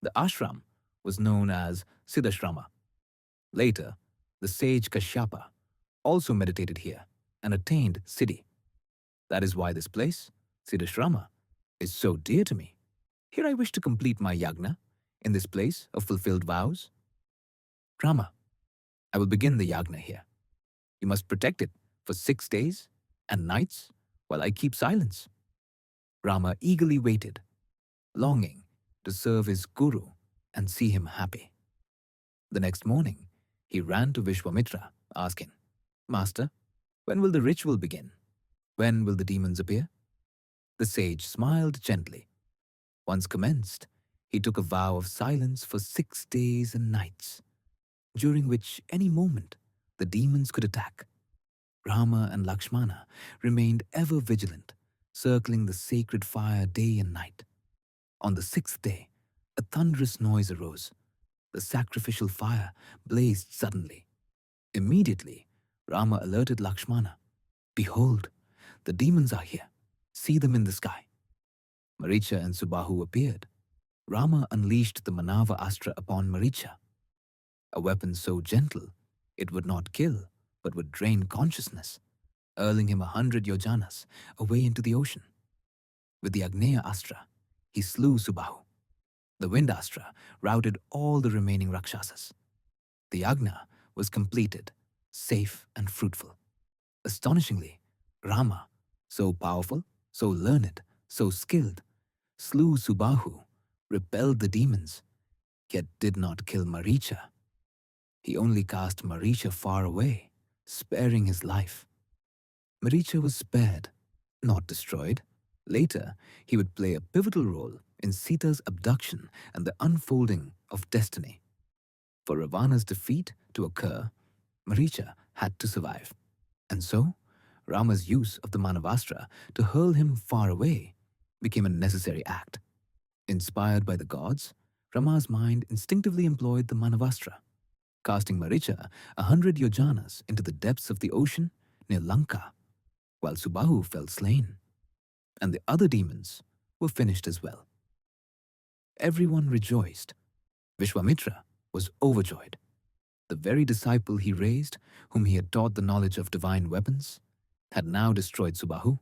The ashram was known as Siddhashrama. Later, the sage Kashyapa also meditated here and attained Siddhi. That is why this place, Siddhashrama, is so dear to me. Here I wish to complete my yagna in this place of fulfilled vows. Rama, I will begin the yagna here. You must protect it for 6 days and nights while I keep silence. Rama eagerly waited, longing to serve his guru and see him happy. The next morning, he ran to Vishwamitra, asking, "Master, when will the ritual begin? When will the demons appear?" The sage smiled gently. Once commenced, he took a vow of silence for 6 days and nights, during which any moment the demons could attack. Rama and Lakshmana remained ever vigilant, circling the sacred fire day and night. On the 6th day, a thunderous noise arose. The sacrificial fire blazed suddenly. Immediately, Rama alerted Lakshmana, "Behold, the demons are here. See them in the sky." Maricha and Subahu appeared. Rama unleashed the Manava Astra upon Maricha, a weapon so gentle it would not kill but would drain consciousness, hurling him 100 yojanas away into the ocean. With the Agneya Astra, he slew Subahu. The Wind Astra routed all the remaining Rakshasas. The yagna was completed, safe and fruitful. Astonishingly, Rama, so powerful, so learned, so skilled, slew Subahu, repelled the demons, yet did not kill Maricha. He only cast Maricha far away, sparing his life. Maricha was spared, not destroyed. Later, he would play a pivotal role in Sita's abduction and the unfolding of destiny. For Ravana's defeat to occur, Maricha had to survive. And so, Rama's use of the Manavastra to hurl him far away became a necessary act. Inspired by the gods, Rama's mind instinctively employed the Manavastra, casting Maricha 100 yojanas into the depths of the ocean near Lanka, while Subahu fell slain, and the other demons were finished as well. Everyone rejoiced. Vishwamitra was overjoyed. The very disciple he raised, whom he had taught the knowledge of divine weapons, had now destroyed Subahu,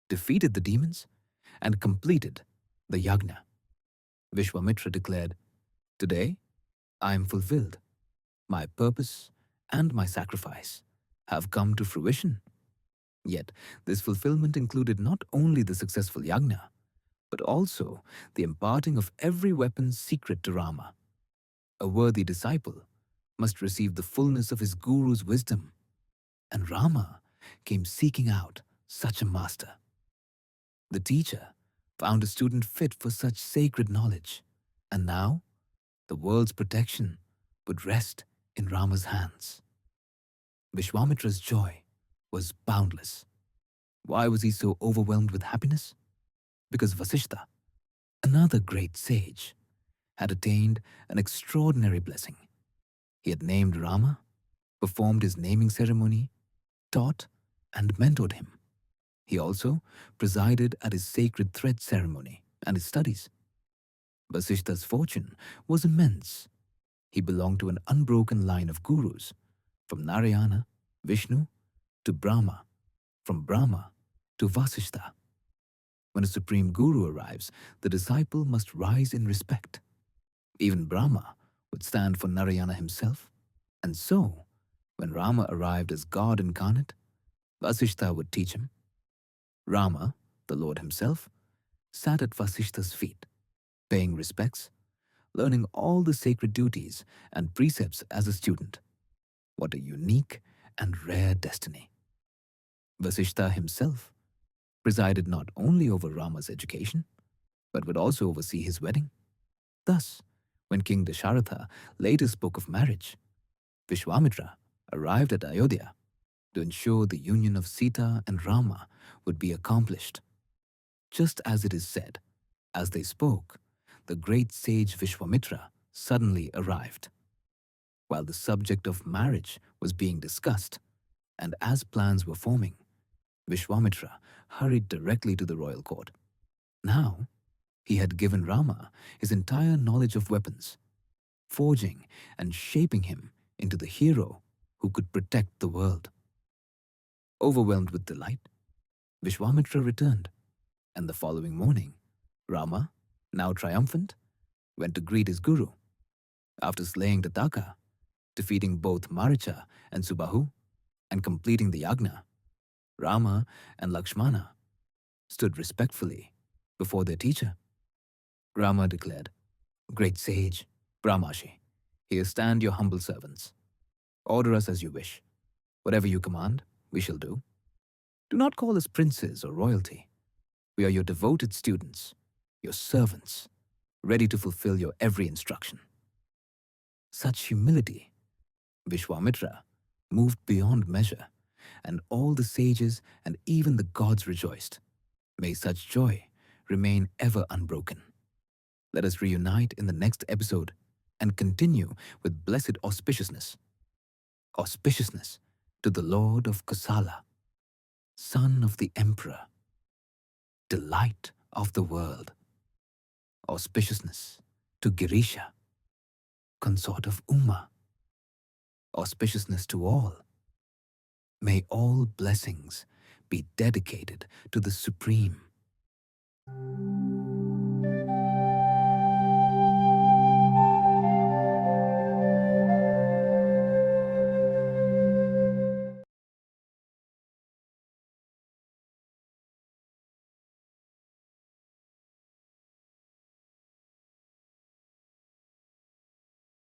defeated the demons, and completed the yagna. Vishwamitra declared, "Today I am fulfilled. My purpose and my sacrifice have come to fruition." Yet this fulfillment included not only the successful yagna, but also the imparting of every weapon's secret to Rama. A worthy disciple must receive the fullness of his guru's wisdom, and Rama came seeking out such a master. The teacher found a student fit for such sacred knowledge, and now the world's protection would rest in Rama's hands. Vishwamitra's joy was boundless. Why was he so overwhelmed with happiness? Because Vasishtha, another great sage, had attained an extraordinary blessing. He had named Rama, performed his naming ceremony, taught and mentored him. He also presided at his sacred thread ceremony and his studies. Vasishtha's fortune was immense. He belonged to an unbroken line of gurus, from Narayana, Vishnu, to Brahma, from Brahma to Vasishtha. When a supreme guru arrives, the disciple must rise in respect. Even Brahma would stand for Narayana himself. And so, when Rama arrived as God incarnate, Vasishtha would teach him. Rama, the Lord himself, sat at Vasishtha's feet, paying respects, learning all the sacred duties and precepts as a student. What a unique and rare destiny. Vasishtha himself presided not only over Rama's education, but would also oversee his wedding. Thus, when King Dasharatha later spoke of marriage, Vishwamitra arrived at Ayodhya to ensure the union of Sita and Rama would be accomplished. Just as it is said, as they spoke, the great sage Vishwamitra suddenly arrived. While the subject of marriage was being discussed, and as plans were forming, Vishwamitra hurried directly to the royal court. Now, he had given Rama his entire knowledge of weapons, forging and shaping him into the hero who could protect the world. Overwhelmed with delight, Vishwamitra returned, and the following morning, Rama, now triumphant, went to greet his guru. After slaying Tataka, defeating both Maricha and Subahu, and completing the yagna, Rama and Lakshmana stood respectfully before their teacher. Rama declared, "Great sage, Brahmashi, here stand your humble servants. Order us as you wish. Whatever you command, we shall do. Do not call us princes or royalty. We are your devoted students, your servants, ready to fulfill your every instruction." Such humility, Vishwamitra moved beyond measure, and all the sages and even the gods rejoiced. May such joy remain ever unbroken. Let us reunite in the next episode and continue with blessed auspiciousness. Auspiciousness to the Lord of Kosala, son of the Emperor, delight of the world. Auspiciousness to Girisha, consort of Uma. Auspiciousness to all. May all blessings be dedicated to the Supreme.